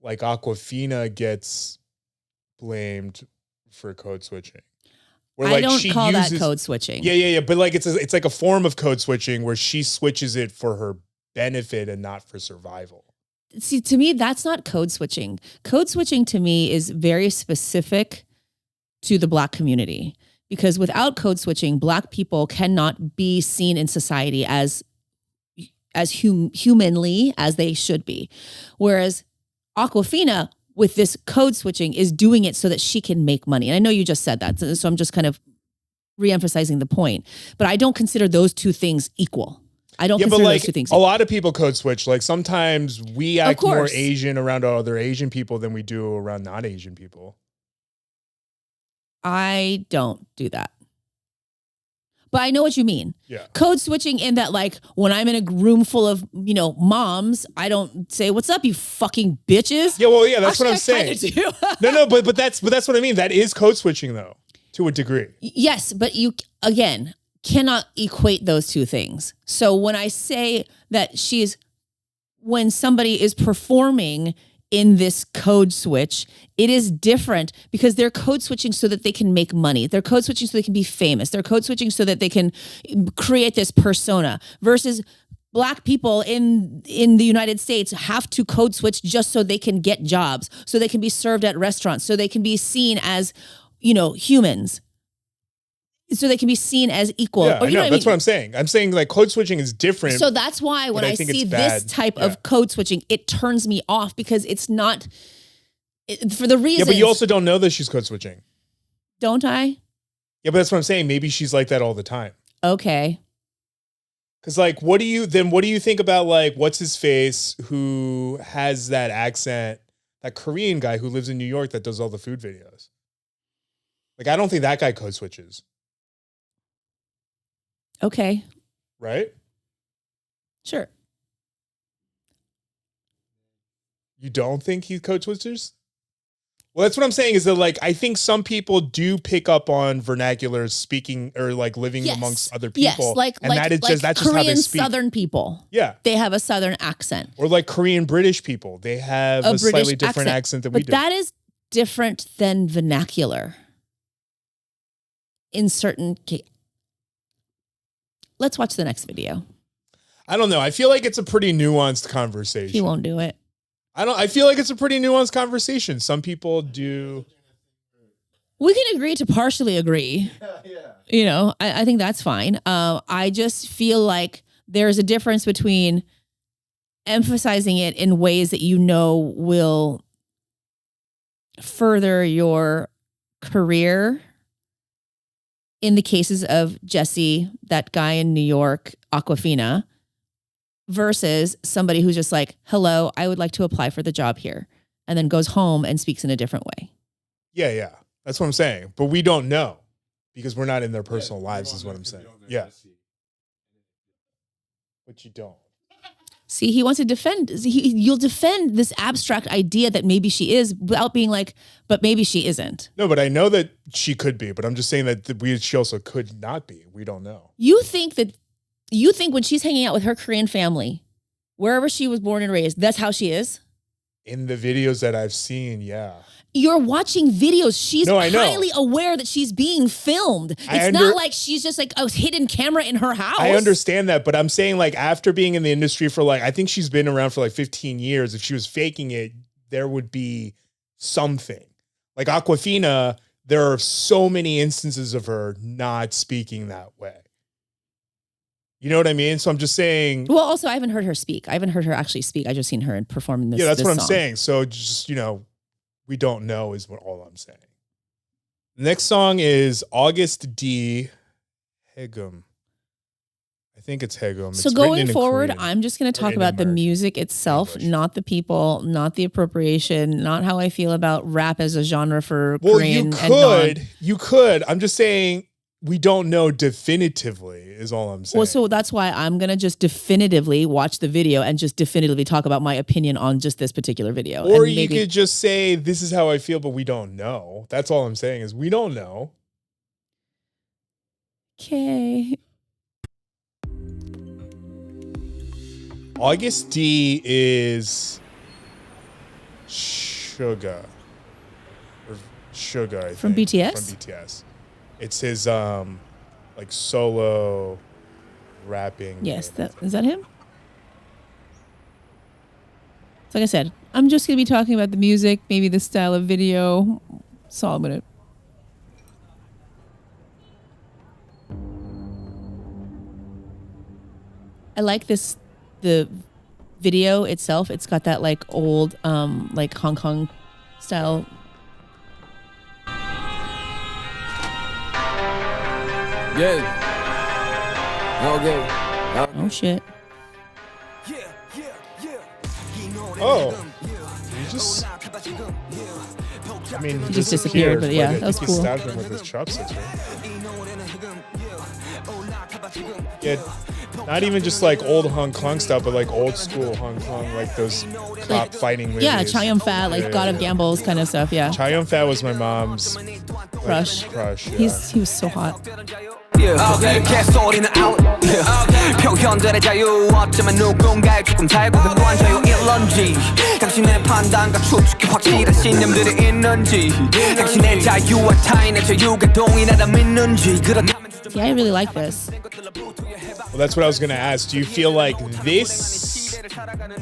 like Awkwafina gets blamed for code switching. Where, like, I don't call that code switching. Yeah. But like it's like a form of code switching where she switches it for her benefit and not for survival. See, to me, that's not code switching. Code switching to me is very specific to the Black community, because without code switching, Black people cannot be seen in society as humanly as they should be. Whereas Awkwafina, with this code switching, is doing it so that she can make money. And I know you just said that, so I'm just kind of reemphasizing the point. But I don't consider those two things equal. I don't consider those two things equal. A lot of people code switch. Like sometimes we act more Asian around other Asian people than we do around non-Asian people. I don't do that. But I know what you mean. Yeah. Code switching in that, like, when I'm in a room full of, moms, I don't say, "What's up, you fucking bitches?" Yeah, well, yeah, that's what I'm saying. No, but that's what I mean. That is code switching, though, to a degree. Yes, but you, again, cannot equate those two things. So when I say that when somebody is performing in this code switch, it is different because they're code switching so that they can make money. They're code switching so they can be famous. They're code switching so that they can create this persona versus Black people in the United States have to code switch just so they can get jobs, so they can be served at restaurants, so they can be seen as, humans. So they can be seen as equal. Yeah, that's what I'm saying. I'm saying like code switching is different. So that's why when I see this type of code switching, it turns me off because it's not for the reason. Yeah, but you also don't know that she's code switching. Don't I? Yeah, but that's what I'm saying. Maybe she's like that all the time. Okay. Because like, what do you think about like, what's his face who has that accent, that Korean guy who lives in New York that does all the food videos? Like, I don't think that guy code switches. Okay. Right? Sure. You don't think he code switches? Well, that's what I'm saying is that like, I think some people do pick up on vernacular speaking or like living amongst other people. Yes, that's just Korean how they speak. Southern people. Yeah. They have a Southern accent. Or like Korean British people. They have a slightly different accent than we do. But that is different than vernacular. In certain cases. Let's watch the next video. I don't know. I feel like it's a pretty nuanced conversation. He won't do it. I feel like it's a pretty nuanced conversation. Some people do. We can agree to partially agree. Yeah. I think that's fine. I just feel like there's a difference between emphasizing it in ways that will further your career. In the cases of Jesse, that guy in New York, Aquafina, versus somebody who's just like, "Hello, I would like to apply for the job here," and then goes home and speaks in a different way. Yeah. That's what I'm saying. But we don't know because we're not in their personal lives is what I'm saying. Yeah. But you don't. See, he wants to defend. You'll defend this abstract idea that maybe she is without being like, but maybe she isn't. No, but I know that she could be. But I'm just saying that she also could not be. We don't know. You think when she's hanging out with her Korean family, wherever she was born and raised, that's how she is? In the videos that I've seen, yeah. You're watching videos. She's highly aware that she's being filmed. It's not like she's just like a hidden camera in her house. I understand that, but I'm saying like after being in the industry for like, I think she's been around for like 15 years. If she was faking it, there would be something. Like Aquafina, there are so many instances of her not speaking that way. You know what I mean? So I'm just saying. Well, also, I haven't heard her speak. I haven't heard her actually speak. I just seen her perform in this. Yeah, that's what I'm song. saying. So just, we don't know is what all I'm saying. The next song is August D. Hegum. I think it's Hegum. So going forward, I'm just going to talk about the music itself, not the people, not the appropriation, not how I feel about rap as a genre for Korean. You could. I'm just saying we don't know definitively is all I'm saying. Well, so that's why I'm going to just definitively watch the video and just definitively talk about my opinion on just this particular video. Or you could just say, this is how I feel, but we don't know. That's all I'm saying is we don't know. Okay. August D is Suga. Or Suga, I think. From BTS? From BTS. It's his like solo rapping. Yes, is that him? So like I said, I'm just going to be talking about the music, maybe the style of video. That's all I'm going to. I like the video itself. It's got that like old, like Hong Kong style. Yeah. Okay. Oh shit. Oh. You just I mean, he just disappeared, but yeah, that was he cool. stabbed him with his chopsticks, right? Yeah, not even just like old Hong Kong stuff, but like old school Hong Kong, like those cop fighting movies. Yeah, Chow Yun Fat, like God of Gambles kind of stuff. Yeah, Chow Yun Fat was my mom's crush. Crush. Yeah. He was so hot. 개소리는 out 표현들의 자유 어쩌면 누군가의 조금 달고한 자유 일런지 당신의 판단과 추측이 확실한 신념들이 있는지 당신의 자유와 타인의 자유가 동일하다 믿는지 그렇다면 Yeah, I really like this. Well, that's what I was gonna ask. Do you feel like this?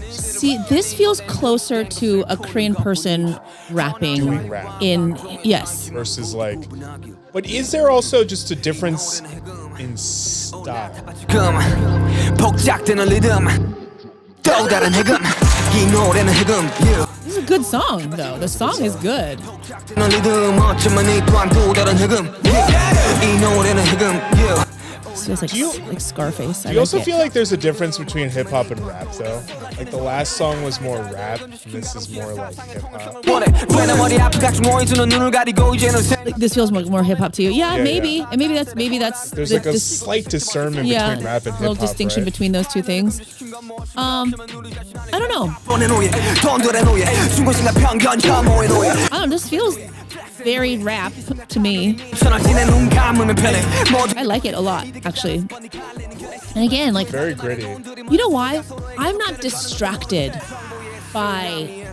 See, this feels closer to a Korean person rapping Doing rap. in yes. Versus like, but is there also just a difference in style? 복작되는 리듬 또 다른 해금 이 노래는 해금 This is a good song, though. The song is good. 리듬 어쩌면 이 또한 또 다른 해금 이 노래는 해금 This feels like Scarface. Do you also feel like there's a difference between hip hop and rap, though? Like the last song was more rap, and this is more like hip hop. Like, this feels more hip hop to you. Yeah, Yeah, maybe. yeah. And maybe that's There's like a slight discernment between rap and hip hop. little distinction right? between those two things. I don't know. I don't know. This feels very rap to me. I like it a lot, actually. And again, like, Very gritty. you know why? I'm not distracted by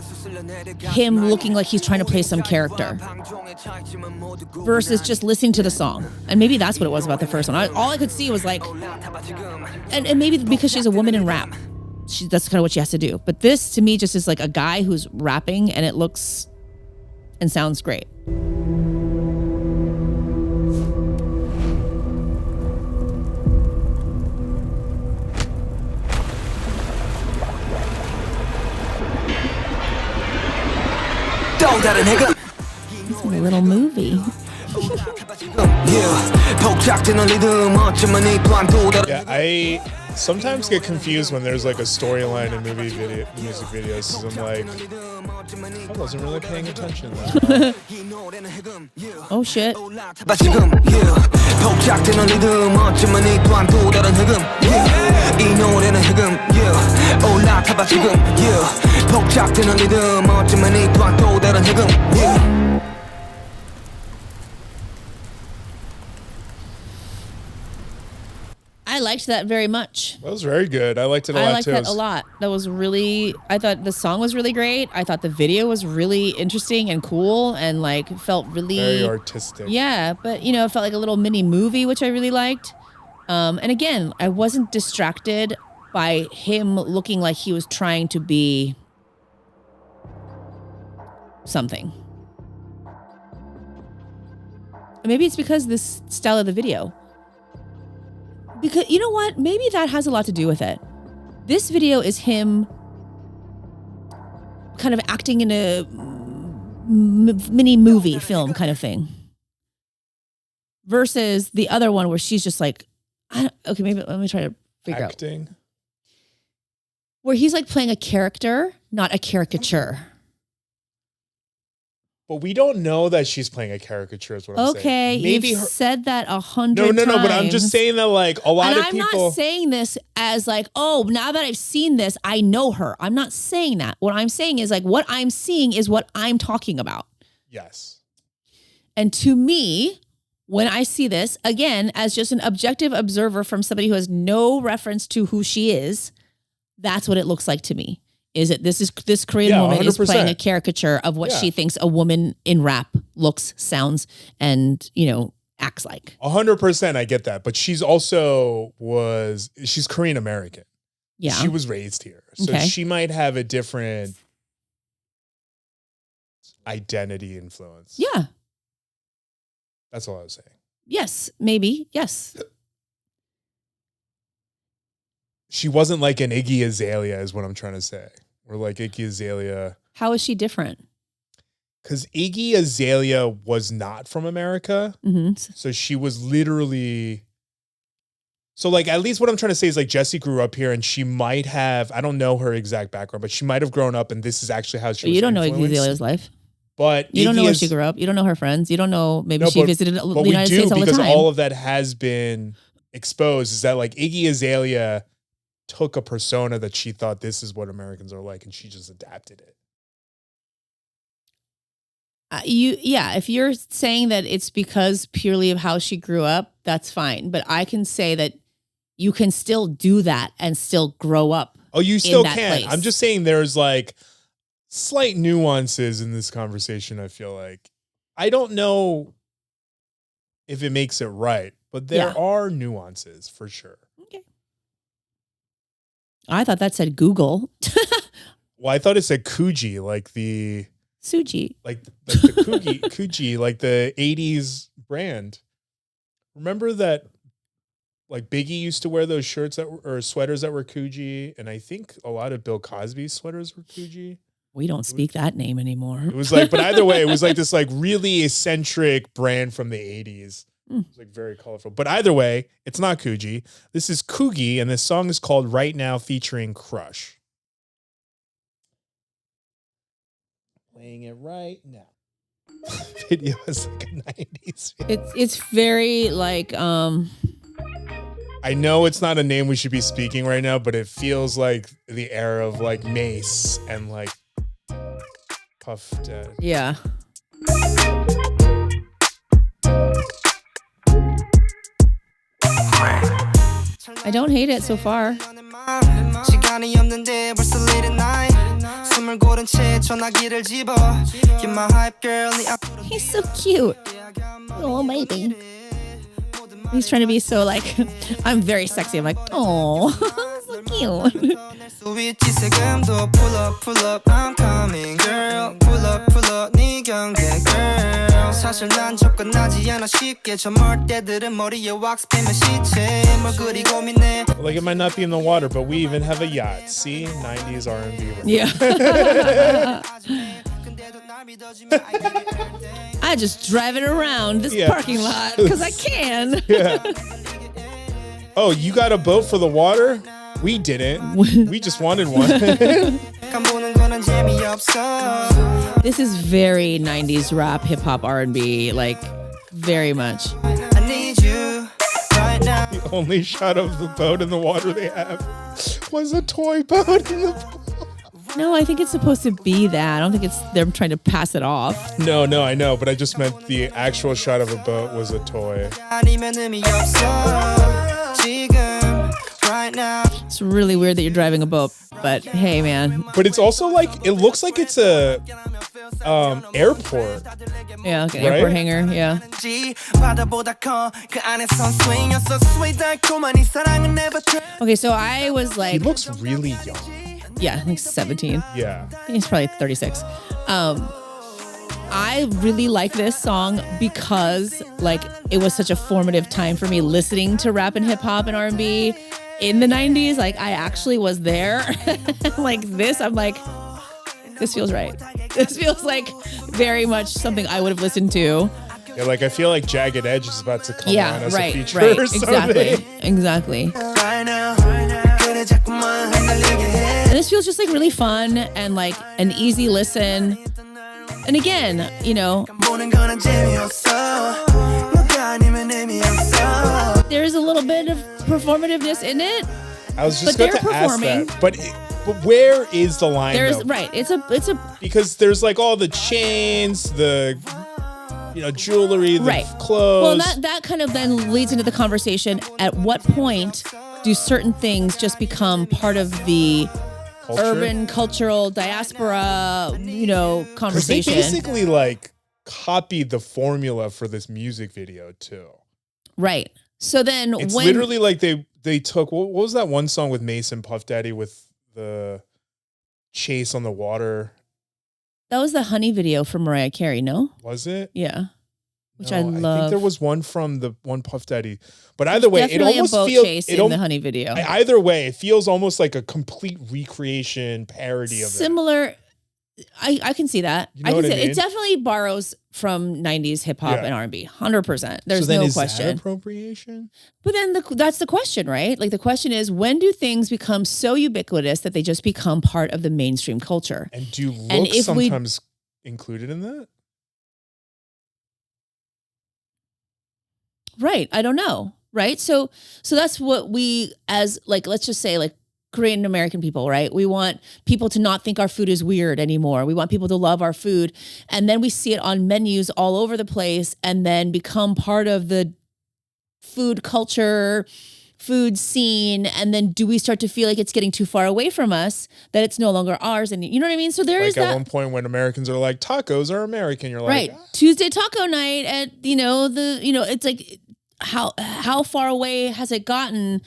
him looking like he's trying to play some character versus just listening to the song. And maybe that's what it was about the first one. All I could see was like, and maybe because she's a woman in rap, that's kind of what she has to do. But this to me just is like a guy who's rapping and it looks and sounds great. It's a little movie. Yeah, I sometimes get confused when there's like a storyline in music videos. So I'm like, I wasn't really paying attention to that. Oh shit. I liked that very much. That was very good. I liked it a lot I liked too. that a lot. That was really, I thought the song was really great. I thought the video was really interesting and cool and like felt really Very artistic. Yeah, but you know, it felt like a little mini movie, which I really liked. And again, I wasn't distracted by him looking like he was trying to be something. Maybe it's because this style of the video. Because you know what? Maybe that has a lot to do with it. This video is him kind of acting in a mini movie film kind of thing. Versus the other one where she's just like, okay, maybe let me try to figure out. Acting. Where he's like playing a character, not a caricature. But we don't know that she's playing a caricature is what I'm saying. Okay, you've said that 100 times. No, but I'm just saying that like a lot of people. I'm not saying this as like, oh, now that I've seen this, I know her. I'm not saying that. What I'm saying is like what I'm seeing is what I'm talking about. Yes. And to me, when I see this, again, as just an objective observer from somebody who has no reference to who she is, that's what it looks like to me. Is it this Korean woman 100%. is playing a caricature of what she thinks a woman in rap looks, sounds, and acts like. 100%, I get that, but she's also she's Korean American. Yeah, she was raised here, so she might have a different identity influence. Yeah, that's all I was saying. Yes, maybe yes. She wasn't like an Iggy Azalea is what I'm trying to say. Or like Iggy Azalea. How is she different? Because Iggy Azalea was not from America. Mm-hmm. So she was literally So like, at least what I'm trying to say is like Jessie grew up here and she might have, I don't know her exact background, but she might have grown up and this is actually how she was You don't know influenced. Iggy Azalea's life. But you don't know where she grew up. You don't know her friends. You don't know, maybe she visited the United States all the time. Because all of that has been exposed is that like Iggy Azalea took a persona that she thought this is what Americans are like and she just adapted it. If you're saying that it's because purely of how she grew up, that's fine. But I can say that you can still do that and still grow up. Oh, you still can. Place. I'm just saying there's like slight nuances in this conversation. I feel like I don't know if it makes it right, but there are nuances for sure. Okay. I thought that said Google. Well, I thought it said Coogee, like the Suji, like the Coogee, like the 80s brand. Remember that? Like Biggie used to wear those shirts or sweaters that were Coogee, and I think a lot of Bill Cosby's sweaters were Coogee. We don't speak that name anymore. It was like, but either way, it was like this like really eccentric brand from the 80s. It was like very colorful. But either way, it's not Coogee. This is Coogee, and this song is called Right Now featuring Crush. Playing it right now. Video is like a 90s video. It's very like I know it's not a name we should be speaking right now, but it feels like the era of like Mace and like Puff Daddy. Yeah. I don't hate it so far. He's so cute. Oh, baby. He's trying to be so like, I'm very sexy. I'm like, oh, so cute. Pull up, I'm coming, girl. Pull up, 네 경계, girl. 사실 난 접근하지 않아 쉽게 저 멀때들은 머리에 왁스 빼면 시체 뭘 그리 고민해. Like it might not be in the water, but we even have a yacht. See, 90s R&B. Yeah. I just drive it around this parking lot because I can. Yeah. Oh, you got a boat for the water? We didn't. We just wanted one. This is very 90s rap, hip hop, R&B, like very much. I need you right now. The only shot of the boat in the water they have was a toy boat in the pool. No, I think it's supposed to be that. I don't think it's them trying to pass it off. No, I know, but I just meant the actual shot of a boat was a toy. It's really weird that you're driving a boat, but hey, man. But it's also like, it looks like it's a airport. Yeah, like an airport hangar, yeah. Okay, so I was like... He looks really young. Yeah, like 17. Yeah. He's probably 36. I really like this song because like it was such a formative time for me listening to rap and hip hop and R&B in the 90s. Like I actually was there. Like this, I'm like, this feels right. This feels like very much something I would have listened to. Yeah, like I feel like Jagged Edge is about to come on as a feature or something. Exactly. And this feels just like really fun and like an easy listen. And again, you know, there's a little bit of performativeness in it. I was just going to ask that. But where is the line? It's a because there's like all the chains, the jewelry, the clothes. Well, that kind of then leads into the conversation. At what point do certain things just become part of the urban cultural diaspora, conversation? They basically like copied the formula for this music video too. Right. So then it's literally like they took, what was that one song with Mace and Puff Daddy with the chase on the water? That was the Honey video from Mariah Carey, no? Was it? Yeah. Which No, I love. I think there was one from the one Puff Daddy. But either way, it almost feels in the Honey video. Either way, it feels almost like a complete recreation parody of Similar I can see that. You know what I mean? It definitely borrows from 90s hip hop and R&B. 100%. There's so then no is question. That appropriation? But then that's the question, right? Like the question is, when do things become so ubiquitous that they just become part of the mainstream culture? And do looks sometimes included in that? Right. I don't know. Right. So that's what we, as like, let's just say like Korean American people, right? We want people to not think our food is weird anymore. We want people to love our food. And then we see it on menus all over the place and then become part of the food culture, food scene. And then do we start to feel like it's getting too far away from us, that it's no longer ours? And you know what I mean? So there is that. At one point when Americans are like, tacos are American, you're like, right. Tuesday taco night at, it's like, how far away has it gotten?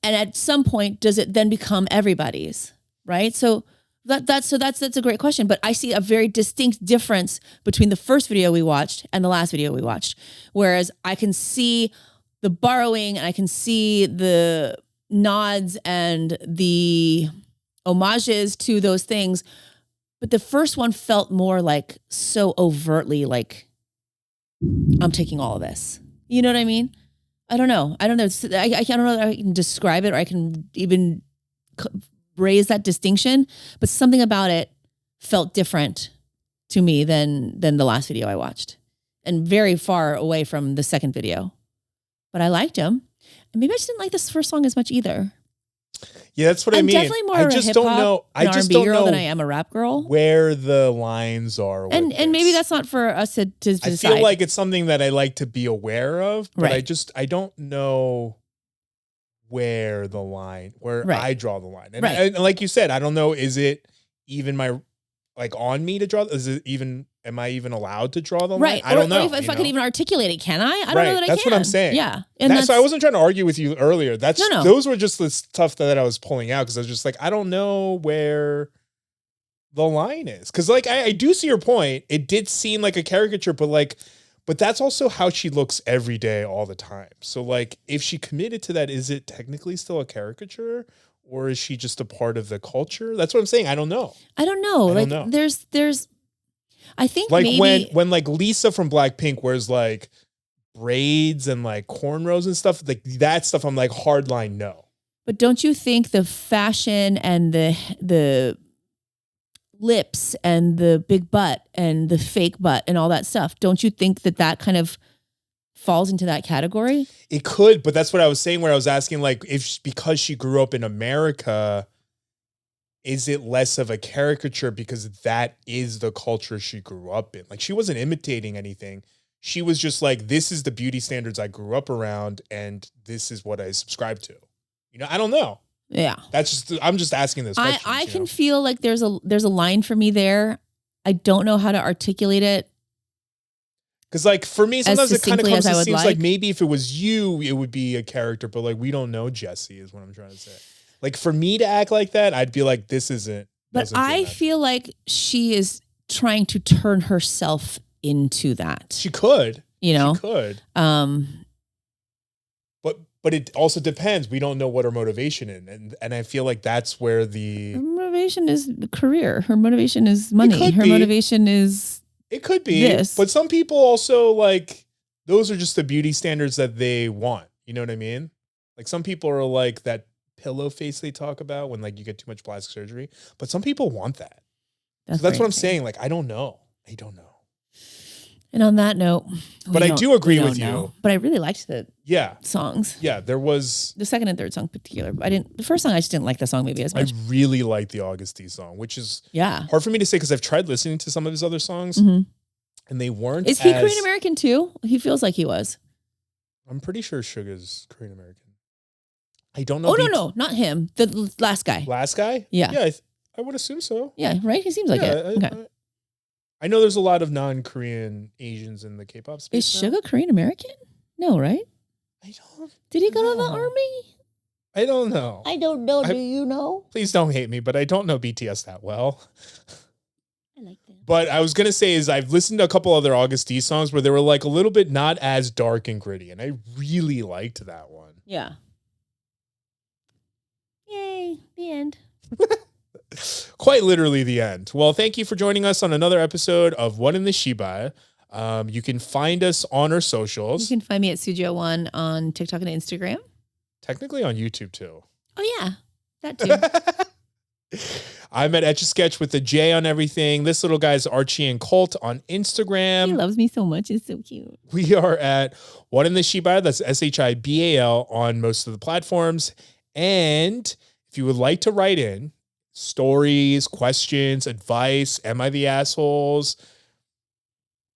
And at some point, does it then become everybody's, right? So that's a great question. But I see a very distinct difference between the first video we watched and the last video we watched. Whereas I can see the borrowing and I can see the nods and the homages to those things. But the first one felt more like so overtly like, I'm taking all of this. You know what I mean? I don't know. I don't know. I don't know that I can describe it or I can even raise that distinction, but something about it felt different to me than the last video I watched and very far away from the second video. But I liked him. And maybe I just didn't like this first song as much either. Yeah, that's what I mean. I'm definitely more of a hip-hop and R&B girl than I am a rap girl. Where the lines are. And maybe that's not for us to decide. I feel like it's something that I like to be aware of, but I don't know where I draw the line. And like you said, I don't know, is it even on me to draw? Am I even allowed to draw the line? Right. I don't know. Or if I can even articulate it, can I? I don't know that I can. That's what I'm saying. Yeah. And so I wasn't trying to argue with you earlier. Those were just the stuff that I was pulling out because I was just like, I don't know where the line is. Because I do see your point. It did seem like a caricature, but that's also how she looks every day, all the time. So if she committed to that, is it technically still a caricature? Or is she just a part of the culture? That's what I'm saying. I don't know. I don't know. There's I think maybe when Lisa from Blackpink wears braids and cornrows and stuff, that stuff I'm hardline no. But don't you think the fashion and the lips and the big butt and the fake butt and all that stuff, don't you think that kind of falls into that category? It could, but that's what I was saying where I was asking because she grew up in America, is it less of a caricature because that is the culture she grew up in? She wasn't imitating anything. She was just this is the beauty standards I grew up around and this is what I subscribe to. I don't know. Yeah. I'm just asking this question. I can feel like there's a line for me there. I don't know how to articulate it. Because for me, sometimes it kind of comes to seems like maybe if it was you, it would be a character, but we don't know Jessie is what I'm trying to say. For me to act like that, I'd be like, this isn't. But I feel like she is trying to turn herself into that. She could. She could. But it also depends. We don't know what her motivation is. And I feel like that's where her motivation is career. Her motivation is money. Her motivation is. It could be. This. But some people also those are just the beauty standards that they want. You know what I mean? Some people are that pillow face they talk about when you get too much plastic surgery, but some people want that. That's what I'm saying. I don't know. And on that note, but I do agree with you. But I really liked the songs. Yeah, there was the second and third song in particular. The first song I just didn't like the song maybe as much. I really like the August D song, which is hard for me to say because I've tried listening to some of his other songs and they weren't. Is he Korean American too? He feels like he was. I'm pretty sure Suga's Korean American. I don't know. Oh no, not him. The last guy. Last guy? Yeah. Yeah, I would assume so. Yeah, right? He seems like it. Okay. I know there's a lot of non-Korean Asians in the K-pop space. Is Suga Korean American? No, right? I don't. Did he go to the army? I don't know. I don't know. Do you know? Please don't hate me, but I don't know BTS that well. I like that. But I was gonna say is I've listened to a couple other August D songs where they were a little bit not as dark and gritty, and I really liked that one. Yeah. Yay! The end. Quite literally the end. Well, thank you for joining us on another episode of What in the Shibal. You can find us on our socials. You can find me at Sujo1 on TikTok and Instagram. Technically on YouTube too. Oh yeah, that too. I'm at Etch-a-Sketch with the J on everything. This little guy's Archie and Colt on Instagram. He loves me so much. It's so cute. We are at What in the Shibal. That's Shibal on most of the platforms. And if you would like to write in stories, questions, advice, am I the assholes,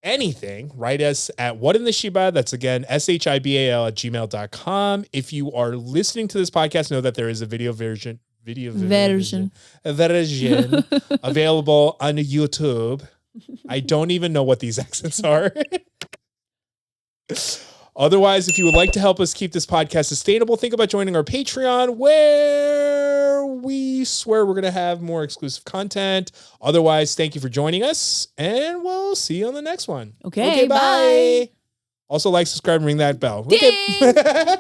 anything, write us at What in the Shibal. That's again, Shibal at gmail.com. If you are listening to this podcast, know that there is a video version available on YouTube. I don't even know what these accents are. Otherwise, if you would like to help us keep this podcast sustainable, think about joining our Patreon, where we swear we're going to have more exclusive content. Otherwise, thank you for joining us, and we'll see you on the next one. Okay, bye. Also, like, subscribe, and ring that bell. Ding! Okay.